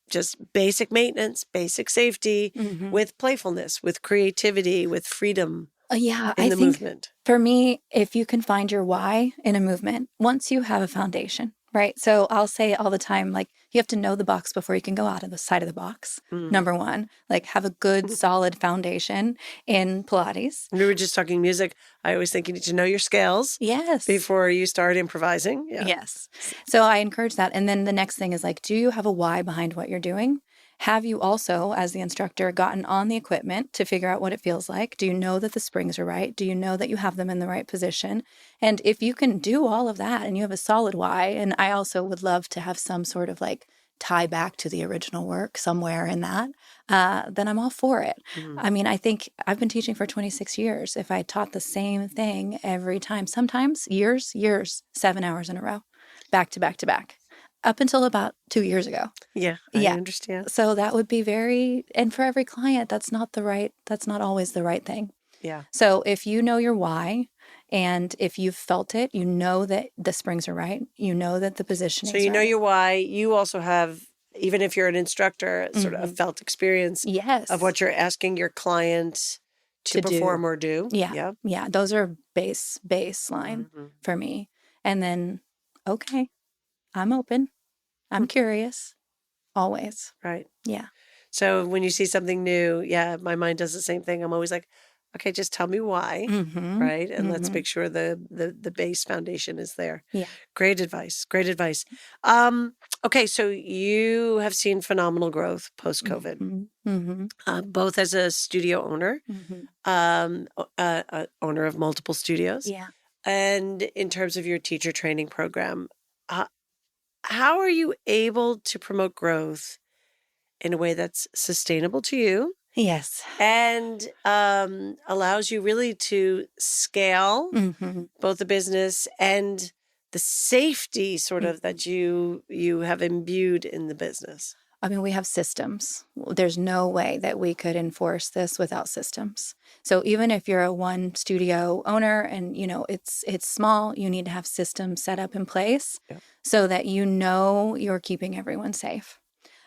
[SPEAKER 1] just basic maintenance, basic safety with playfulness, with creativity, with freedom?
[SPEAKER 2] Yeah,
[SPEAKER 1] in the movement.
[SPEAKER 2] For me, if you can find your why in a movement, once you have a foundation, right? So I'll say all the time, like, you have to know the box before you can go out of the side of the box. Number one, like, have a good, solid foundation in Pilates.
[SPEAKER 1] We were just talking music. I always think you need to know your scales.
[SPEAKER 2] Yes.
[SPEAKER 1] Before you start improvising. Yeah.
[SPEAKER 2] Yes. So I encourage that. And then the next thing is, like, do you have a why behind what you're doing? Have you also, as the instructor, gotten on the equipment to figure out what it feels like? Do you know that the springs are right? Do you know that you have them in the right position? And if you can do all of that and you have a solid why, and I also would love to have some sort of like tie back to the original work somewhere in that, then I'm all for it. I mean, I think I've been teaching for 26 years. If I taught the same thing every time, sometimes years, 7 hours in a row, back to back to back. Up until about 2 years ago.
[SPEAKER 1] Yeah, I understand.
[SPEAKER 2] So that would be and for every client, that's not always the right thing.
[SPEAKER 1] Yeah.
[SPEAKER 2] So if you know your why, and if you've felt it, you know that the springs are right, you know that the positioning is right.
[SPEAKER 1] So you know your why. You also have, even if you're an instructor, sort of a felt experience of what you're asking your client to perform or do.
[SPEAKER 2] Yeah. Yeah. Those are baseline for me. And then, okay, I'm open. I'm curious. Always.
[SPEAKER 1] Right.
[SPEAKER 2] Yeah.
[SPEAKER 1] So when you see something new, my mind does the same thing. I'm always like, Okay, just tell me why,
[SPEAKER 2] Mm-hmm.
[SPEAKER 1] right? And let's
[SPEAKER 2] Mm-hmm.
[SPEAKER 1] make sure the base foundation is there.
[SPEAKER 2] Yeah.
[SPEAKER 1] Great advice. Great advice. Um, okay, so you have seen phenomenal growth post-COVID,
[SPEAKER 2] Mm-hmm. Mm-hmm.
[SPEAKER 1] both as a studio owner,
[SPEAKER 2] Mm-hmm.
[SPEAKER 1] owner of multiple studios,
[SPEAKER 2] Yeah.
[SPEAKER 1] and in terms of your teacher training program. Uh, how are you able to promote growth in a way that's sustainable to you
[SPEAKER 2] Yes.
[SPEAKER 1] and allows you really to scale
[SPEAKER 2] Mm-hmm.
[SPEAKER 1] both the business and the safety sort of
[SPEAKER 2] Mm-hmm.
[SPEAKER 1] that you have imbued in the business?
[SPEAKER 2] I mean, we have systems. There's no way that we could enforce this without systems. So even if you're a one studio owner and it's small, you need to have systems set up in place
[SPEAKER 1] Yeah.
[SPEAKER 2] so that you're keeping everyone safe.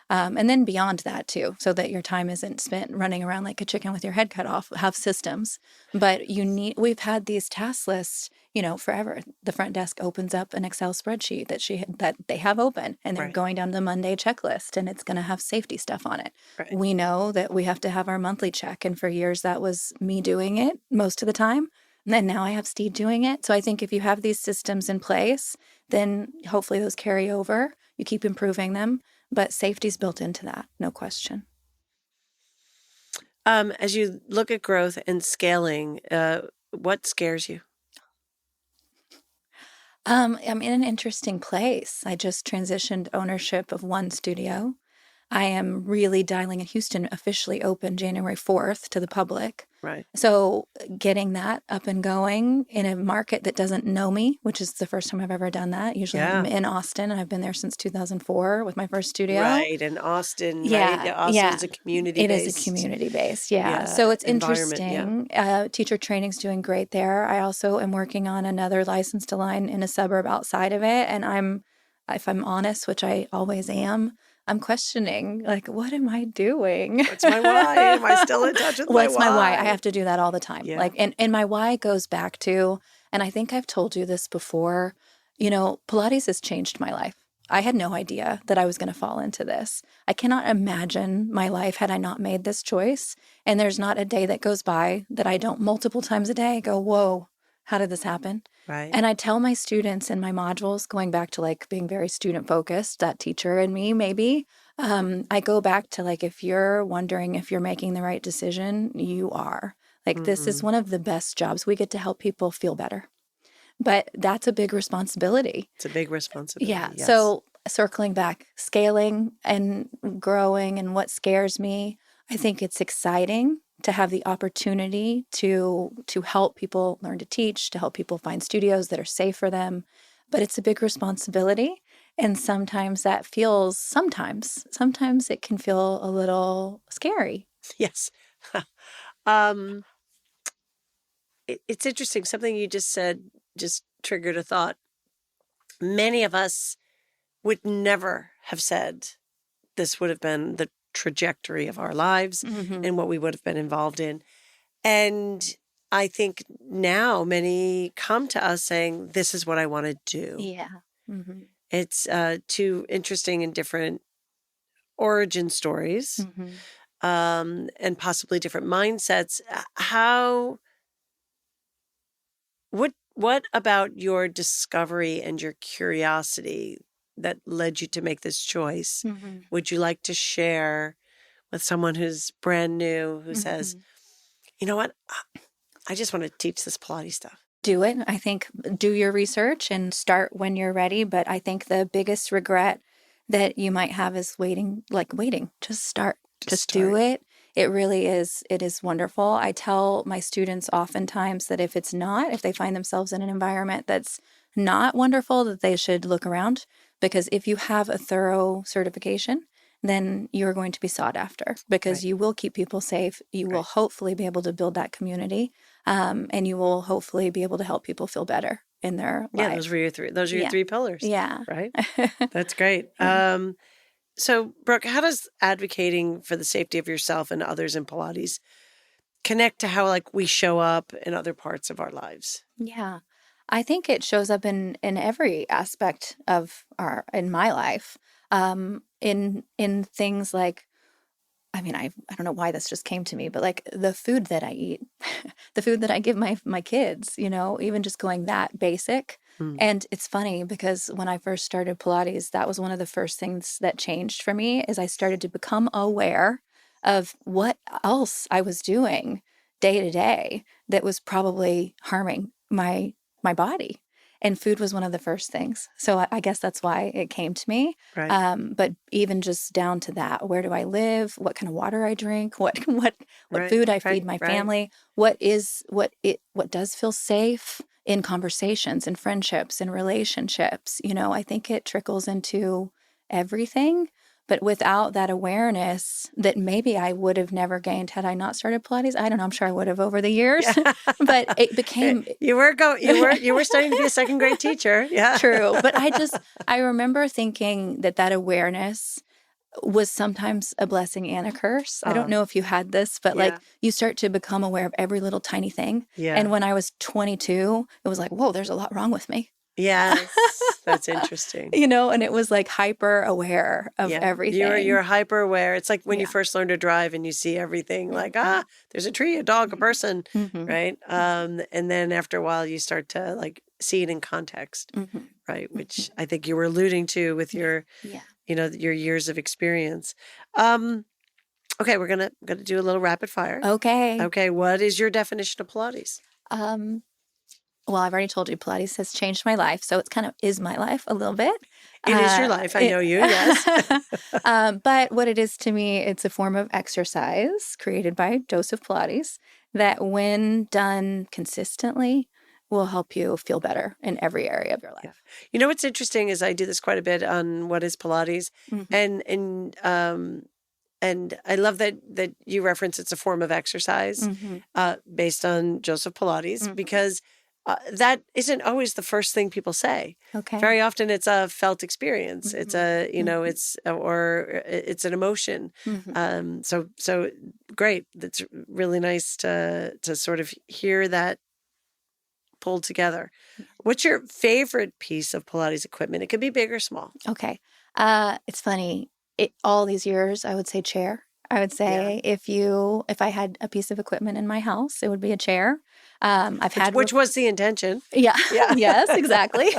[SPEAKER 2] And then beyond that too, so that your time isn't spent running around like a chicken with your head cut off, have systems. But we've had these task lists, forever. The front desk opens up an Excel spreadsheet that they have open, and they're
[SPEAKER 1] Right.
[SPEAKER 2] going down the Monday checklist, and it's going to have safety stuff on it.
[SPEAKER 1] Right.
[SPEAKER 2] We know that we have to have our monthly check. And for years, that was me doing it most of the time. And then now I have Steve doing it. So I think if you have these systems in place, then hopefully those carry over. You keep improving them. But safety's built into that, no question.
[SPEAKER 1] As you look at growth and scaling, what scares you?
[SPEAKER 2] I'm in an interesting place. I just transitioned ownership of one studio. I am really dialing in Houston, officially open January 4th to the public.
[SPEAKER 1] Right.
[SPEAKER 2] So getting that up and going in a market that doesn't know me, which is the first time I've ever done that. Usually I'm in Austin, and I've been there since 2004 with my first studio.
[SPEAKER 1] Right. And Austin, right?
[SPEAKER 2] Yeah,
[SPEAKER 1] Austin is a community
[SPEAKER 2] it is a
[SPEAKER 1] based
[SPEAKER 2] community based. Yeah. So it's
[SPEAKER 1] environment.
[SPEAKER 2] interesting. Teacher training's doing great there. I also am working on another license to line in a suburb outside of it. And if I'm honest, which I always am, I'm questioning, like, what am I doing?
[SPEAKER 1] What's my why? Am I still in touch with my why?
[SPEAKER 2] What's my why? I have to do that all the time.
[SPEAKER 1] Yeah.
[SPEAKER 2] Like, and my why goes back to, and I think I've told you this before, Pilates has changed my life. I had no idea that I was going to fall into this. I cannot imagine my life had I not made this choice. And there's not a day that goes by that I don't multiple times a day go, whoa, how did this happen?
[SPEAKER 1] Right.
[SPEAKER 2] And I tell my students in my modules, going back to like being very student focused, that teacher in me, maybe, I go back to like, if you're wondering if you're making the right decision, you are. Like, this is one of the best jobs. We get to help people feel better. But that's a big responsibility.
[SPEAKER 1] It's a big responsibility.
[SPEAKER 2] Yeah.
[SPEAKER 1] Yes.
[SPEAKER 2] So circling back, scaling and growing and what scares me, I think it's exciting to have the opportunity to help people learn to teach, to help people find studios that are safe for them. But it's a big responsibility. And sometimes sometimes it can feel a little scary.
[SPEAKER 1] Yes. It's interesting. Something you just said just triggered a thought. Many of us would never have said this would have been the trajectory of our lives and what we would have been involved in. And I think now many come to us saying, this is what I want to do.
[SPEAKER 2] Yeah. Mm-hmm.
[SPEAKER 1] It's two interesting and different origin stories, and possibly different mindsets. What about your discovery and your curiosity that led you to make this choice would you like to share with someone who's brand new, who says, you know what, I just want to teach this Pilates stuff?
[SPEAKER 2] Do it. I think do your research and start when you're ready. But I think the biggest regret that you might have is waiting. Just start. Just do it. It really is. It is wonderful. I tell my students oftentimes that if they find themselves in an environment that's not wonderful, that they should look around, because if you have a thorough certification, then you're going to be sought after, because you will keep people safe. You will hopefully be able to build that community, and you will hopefully be able to help people feel better in their life.
[SPEAKER 1] Yeah, those are your three pillars.
[SPEAKER 2] Yeah.
[SPEAKER 1] Right? That's great. So, Brooke, how does advocating for the safety of yourself and others in Pilates connect to how we show up in other parts of our lives?
[SPEAKER 2] Yeah. I think it shows up in every aspect of in my life. In things like, I mean, I don't know why this just came to me, but like the food that I eat, the food that I give my kids, even just going that basic. And it's funny because when I first started Pilates, that was one of the first things that changed for me is I started to become aware of what else I was doing day to day that was probably harming my body. And food was one of the first things. So I guess that's why it came to me.
[SPEAKER 1] Right.
[SPEAKER 2] But even just down to that, where do I live? What kind of water I drink? What
[SPEAKER 1] Right.
[SPEAKER 2] food I feed my
[SPEAKER 1] Right.
[SPEAKER 2] family? What does feel safe in conversations and friendships and relationships? I think it trickles into everything. But without that awareness that maybe I would have never gained had I not started Pilates, I don't know. I'm sure I would have over the years.
[SPEAKER 1] Yeah.
[SPEAKER 2] But it became
[SPEAKER 1] you were studying to be a second grade teacher. Yeah.
[SPEAKER 2] True. But I remember thinking that awareness was sometimes a blessing and a curse. I don't know if you had this, but like you start to become aware of every little tiny thing.
[SPEAKER 1] Yeah.
[SPEAKER 2] And when I was 22, it was like, whoa, there's a lot wrong with me.
[SPEAKER 1] Yes, that's interesting.
[SPEAKER 2] And it was like hyper aware of everything.
[SPEAKER 1] You're hyper aware. It's like when you first learn to drive and you see everything like, there's a tree, a dog, a person, right? And then after a while you start to like see it in context, right? Which I think you were alluding to with your, your years of experience. Okay, we're gonna do a little rapid fire.
[SPEAKER 2] Okay.
[SPEAKER 1] Okay, what is your definition of Pilates?
[SPEAKER 2] Well, I've already told you Pilates has changed my life, so it's kind of is my life a little bit.
[SPEAKER 1] It is your life. I know you, yes.
[SPEAKER 2] But what it is to me, it's a form of exercise created by Joseph Pilates that when done consistently will help you feel better in every area of your life.
[SPEAKER 1] Yeah. You know what's interesting is I do this quite a bit on what is Pilates, and I love that you reference it's a form of exercise based on Joseph Pilates because that isn't always the first thing people say.
[SPEAKER 2] Okay.
[SPEAKER 1] Very often it's a felt experience. It's it's an emotion. So great. That's really nice to sort of hear that pulled together. What's your favorite piece of Pilates equipment? It could be big or small.
[SPEAKER 2] Okay. It's funny. All these years, I would say chair. I would say if I had a piece of equipment in my house, it would be a chair. Which was the intention.
[SPEAKER 1] Yeah.
[SPEAKER 2] Yes, exactly.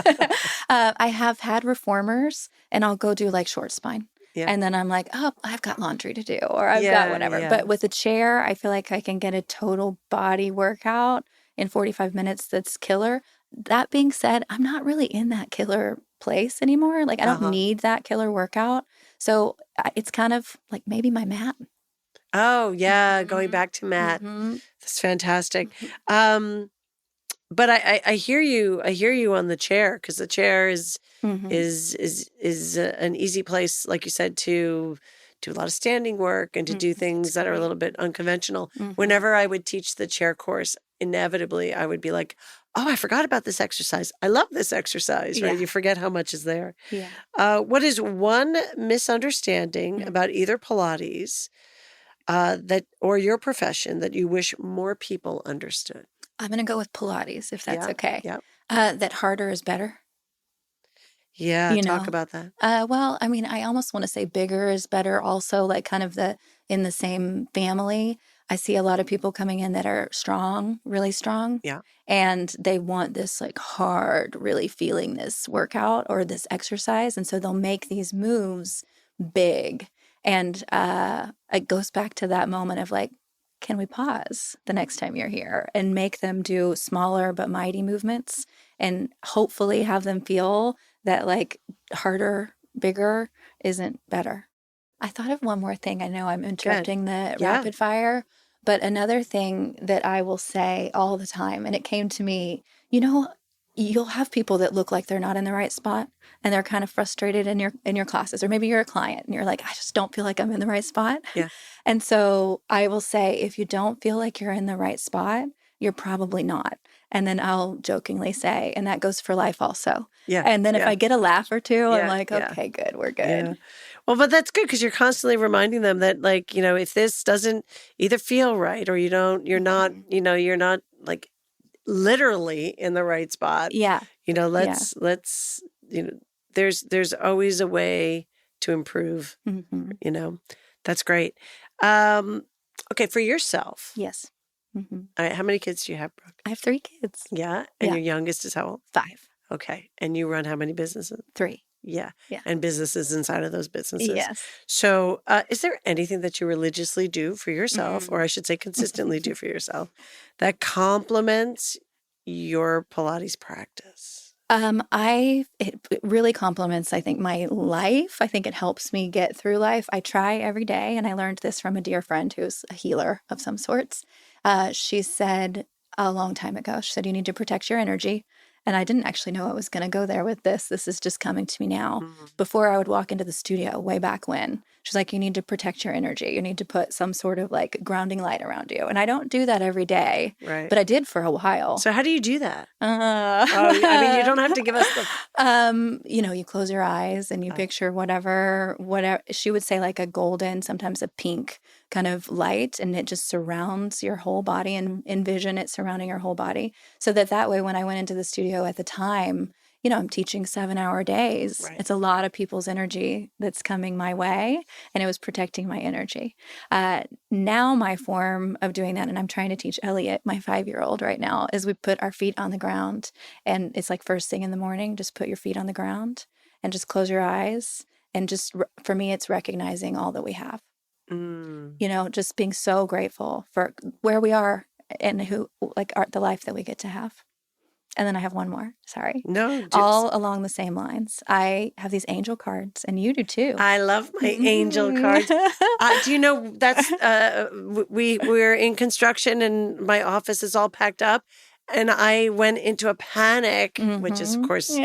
[SPEAKER 2] I have had reformers and I'll go do like short spine. Yeah. And then I'm like, oh, I've got laundry to do or I've got whatever. Yeah. But with a chair, I feel like I can get a total body workout in 45 minutes that's killer. That being said, I'm not really in that killer place anymore. Like I don't need that killer workout. So it's kind of like maybe my mat.
[SPEAKER 1] Oh, yeah. Going back to mat. That's fantastic. But I hear you. I hear you on the chair because the chair is an easy place, like you said, to do a lot of standing work and to do things that are a little bit unconventional. Whenever I would teach the chair course, inevitably I would be like, oh, I forgot about this exercise. I love this exercise, right? You forget how much is there. Yeah. What is one misunderstanding about either Pilates that or your profession that you wish more people understood?
[SPEAKER 2] I'm going to go with Pilates, if that's okay.
[SPEAKER 1] Yeah.
[SPEAKER 2] That harder is better.
[SPEAKER 1] Yeah, talk about that.
[SPEAKER 2] Well, I mean, I almost want to say bigger is better also, like kind of in the same family. I see a lot of people coming in that are strong, really strong. Yeah. And they want this like hard, really feeling this workout or this exercise. And so they'll make these moves big. And it goes back to that moment of like, can we pause the next time you're here and make them do smaller but mighty movements and hopefully have them feel that like harder, bigger isn't better. I thought of one more thing. I know I'm interrupting the rapid fire, but another thing that I will say all the time, and it came to me, you'll have people that look like they're not in the right spot and they're kind of frustrated in your classes, or maybe you're a client and you're like, I just don't feel like I'm in the right spot. Yeah. And so I will say, if you don't feel like you're in the right spot, you're probably not. And then I'll jokingly say, and that goes for life also. Yeah. And then if I get a laugh or two, I'm like, okay, good, we're good. Yeah.
[SPEAKER 1] Well, but that's good because you're constantly reminding them that, like, if this doesn't either feel right or you're not like literally in the right spot. Yeah. Let's there's always a way to improve. That's great. Okay, for yourself.
[SPEAKER 2] Yes. Mhm.
[SPEAKER 1] All right. How many kids do you have, Brooke?
[SPEAKER 2] I have 3 kids.
[SPEAKER 1] Yeah. And
[SPEAKER 2] Yeah.
[SPEAKER 1] your youngest is how old?
[SPEAKER 2] 5.
[SPEAKER 1] Okay. And you run how many businesses?
[SPEAKER 2] 3.
[SPEAKER 1] Yeah.
[SPEAKER 2] Yeah.
[SPEAKER 1] And businesses inside of those businesses.
[SPEAKER 2] Yes.
[SPEAKER 1] So, is there anything that you religiously do for yourself, or I should say consistently do for yourself, that complements your Pilates practice?
[SPEAKER 2] It really complements, I think, my life. I think it helps me get through life. I try every day, and I learned this from a dear friend who's a healer of some sorts. She said a long time ago, she said, you need to protect your energy. And I didn't actually know I was going to go there with this. This is just coming to me now. Before I would walk into the studio way back when, she's like, you need to protect your energy. You need to put some sort of like grounding light around you. And I don't do that every day,
[SPEAKER 1] Right.
[SPEAKER 2] but I did for a while.
[SPEAKER 1] So how do you do that? I mean, you don't have to give us the...
[SPEAKER 2] You close your eyes and you picture whatever, she would say, like a golden, sometimes a pink kind of light, and it just surrounds your whole body, and envision it surrounding your whole body. So that way, when I went into the studio at the time, I'm teaching 7-hour days.
[SPEAKER 1] Right.
[SPEAKER 2] It's a lot of people's energy that's coming my way, and it was protecting my energy. Now my form of doing that, and I'm trying to teach Elliot, my 5-year-old right now, is we put our feet on the ground, and it's like first thing in the morning, just put your feet on the ground and just close your eyes. And just, for me, it's recognizing all that we have. Just being so grateful for where we are and the life that we get to have. And then I have one more. Sorry.
[SPEAKER 1] No,
[SPEAKER 2] all along the same lines. I have these angel cards, and you do too.
[SPEAKER 1] I love my angel cards. Do you know that's we're in construction, and my office is all packed up, and I went into a panic, which is of course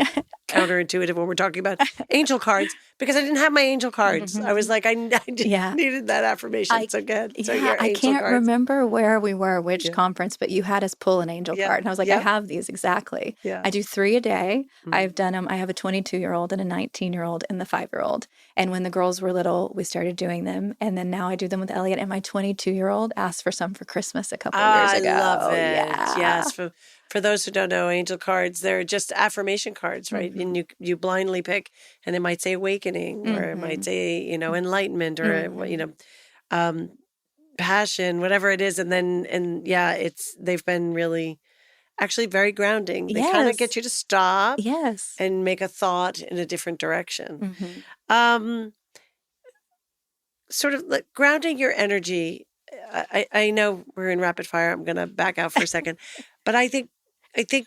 [SPEAKER 1] counterintuitive when we're talking about angel cards, because I didn't have my angel cards. I was like, I just needed that affirmation. So good. So
[SPEAKER 2] I can't remember where we were, which conference, but you had us pull an angel card. And I was like, I have these exactly.
[SPEAKER 1] Yeah.
[SPEAKER 2] I do 3 a day. I've done them. I have a 22-year-old and a 19-year-old and the 5-year-old. And when the girls were little, we started doing them. And then now I do them with Elliot, and my 22-year-old asked for some for Christmas a couple years ago.
[SPEAKER 1] I love it. Yeah. Yes. For those who don't know, angel cards, they're just affirmation cards, right? And you blindly pick, and it might say awakening, or it might say, enlightenment, or, passion, whatever it is. They've been really actually very grounding. They kind of get you to stop and make a thought in a different direction. Sort of like grounding your energy. I know we're in rapid fire. I'm going to back out for a second, but I think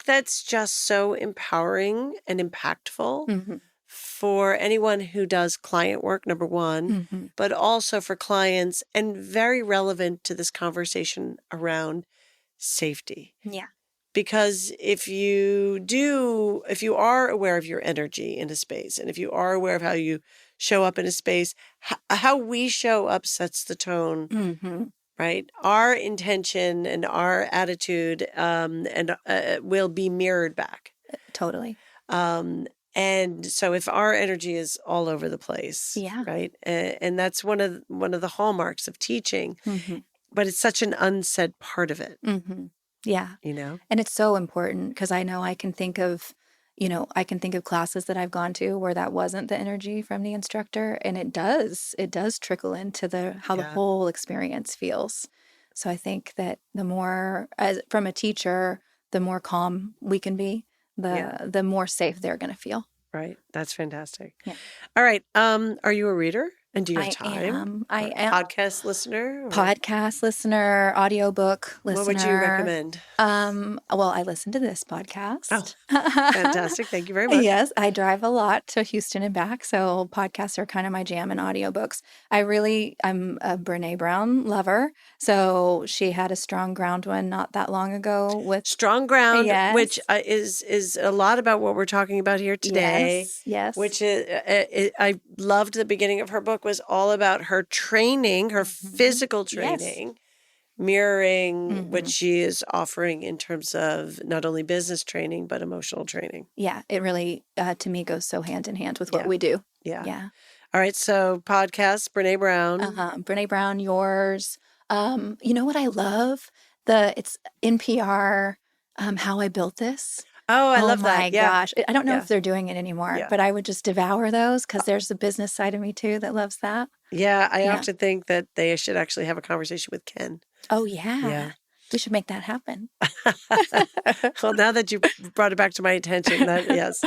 [SPEAKER 1] that's just so empowering and impactful for anyone who does client work, number one, but also for clients, and very relevant to this conversation around safety.
[SPEAKER 2] Yeah.
[SPEAKER 1] Because if you are aware of your energy in a space, and if you are aware of how you show up in a space, how we show up sets the tone. Right? Our intention and our attitude will be mirrored back.
[SPEAKER 2] Totally.
[SPEAKER 1] And so if our energy is all over the place, right? And that's one of the hallmarks of teaching, but it's such an unsaid part of it.
[SPEAKER 2] Yeah. And it's so important, because I know I can think of classes that I've gone to where that wasn't the energy from the instructor, and it does trickle into how the whole experience feels. So I think that the more, from a teacher, the more calm we can be, the more safe they're going to feel.
[SPEAKER 1] Right. That's fantastic.
[SPEAKER 2] Yeah.
[SPEAKER 1] All right. Are you a reader? And do you have time?
[SPEAKER 2] I am.
[SPEAKER 1] Podcast listener?
[SPEAKER 2] Podcast listener, audiobook listener.
[SPEAKER 1] What would you recommend?
[SPEAKER 2] Well, I listen to this podcast.
[SPEAKER 1] Oh, fantastic. Thank you very much.
[SPEAKER 2] Yes, I drive a lot to Houston and back, so podcasts are kind of my jam, and audiobooks. I'm a Brene Brown lover, so she had a Strong Ground one not that long ago with
[SPEAKER 1] Strong Ground, which is a lot about what we're talking about here today.
[SPEAKER 2] Yes.
[SPEAKER 1] Which I loved the beginning of her book. Was all about her training, her physical training, mirroring what she is offering in terms of not only business training, but emotional training.
[SPEAKER 2] Yeah, it really, to me, goes so hand in hand with what we do.
[SPEAKER 1] Yeah. All right, so podcast, Brene Brown.
[SPEAKER 2] Brene Brown, yours. You know what I love? It's NPR, How I Built This.
[SPEAKER 1] Oh, I love that.
[SPEAKER 2] Oh my gosh. I don't know if they're doing it anymore, but I would just devour those, because there's the business side of me too that loves that.
[SPEAKER 1] Yeah, I often think that they should actually have a conversation with Ken.
[SPEAKER 2] Oh, yeah. We should make that happen.
[SPEAKER 1] Well, now that you brought it back to my attention, that yes.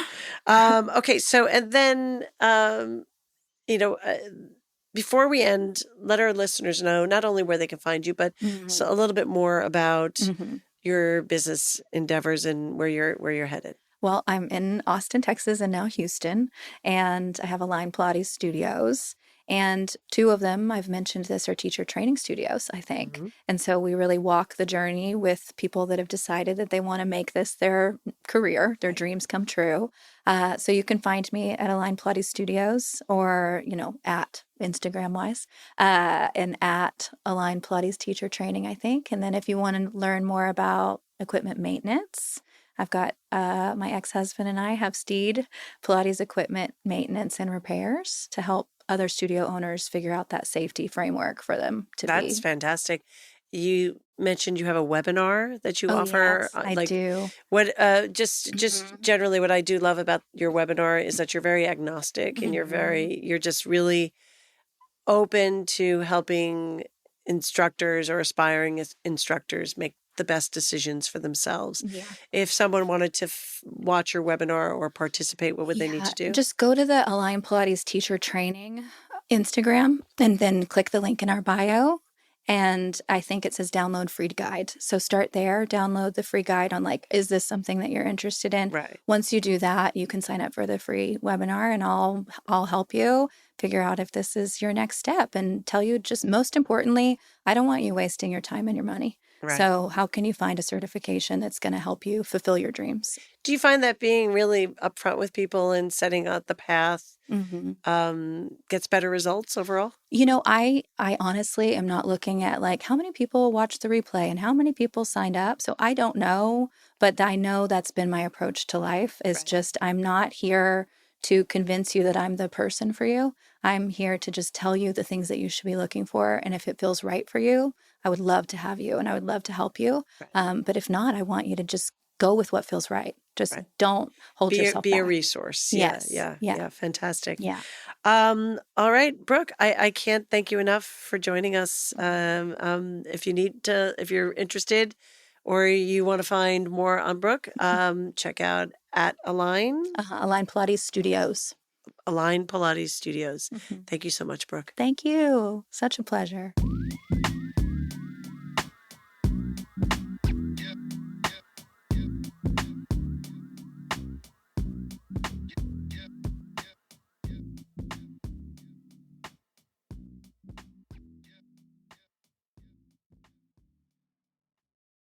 [SPEAKER 1] Okay, so and then you know, before we end, let our listeners know not only where they can find you, but so a little bit more about your business endeavors and where you're headed.
[SPEAKER 2] Well, I'm in Austin, Texas, and now Houston, and I have Align Pilates studios. And two of them, I've mentioned this, are teacher training studios, I think. And so we really walk the journey with people that have decided that they want to make this their career, their dreams come true. So you can find me at Align Pilates Studios or, at Instagram wise, and at Align Pilates Teacher Training, I think. And then if you want to learn more about equipment maintenance, I've got my ex-husband and I have Steed Pilates equipment maintenance and repairs to help other studio owners figure out that safety framework for them to be.
[SPEAKER 1] That's fantastic. You mentioned you have a webinar that you offer.
[SPEAKER 2] Yes, I do.
[SPEAKER 1] What just generally what I do love about your webinar is that you're very agnostic and you're just really open to helping instructors or aspiring instructors make the best decisions for themselves.
[SPEAKER 2] Yeah.
[SPEAKER 1] If someone wanted to watch your webinar or participate, what would they need to do?
[SPEAKER 2] Just go to the Align Pilates Teacher Training Instagram and then click the link in our bio. And I think it says download free guide. So start there, download the free guide on is this something that you're interested in?
[SPEAKER 1] Right.
[SPEAKER 2] Once you do that, you can sign up for the free webinar and I'll help you figure out if this is your next step and tell you just most importantly, I don't want you wasting your time and your money. Right. So how can you find a certification that's going to help you fulfill your dreams?
[SPEAKER 1] Do you find that being really upfront with people and setting out the path gets better results overall?
[SPEAKER 2] I honestly am not looking at how many people watched the replay and how many people signed up. So I don't know, but I know that's been my approach to life is just I'm not here to convince you that I'm the person for you. I'm here to just tell you the things that you should be looking for. And if it feels right for you, I would love to have you and I would love to help you. Right. But if not, I want you to just go with what feels right. Just don't hold yourself back.
[SPEAKER 1] Be a resource.
[SPEAKER 2] Yes.
[SPEAKER 1] Yeah. Fantastic.
[SPEAKER 2] Yeah.
[SPEAKER 1] All right, Brooke, I can't thank you enough for joining us. If you're interested or you want to find more on Brooke, check out at Align.
[SPEAKER 2] Align Pilates Studios.
[SPEAKER 1] Align Pilates Studios. Thank you so much, Brooke.
[SPEAKER 2] Thank you. Such a pleasure.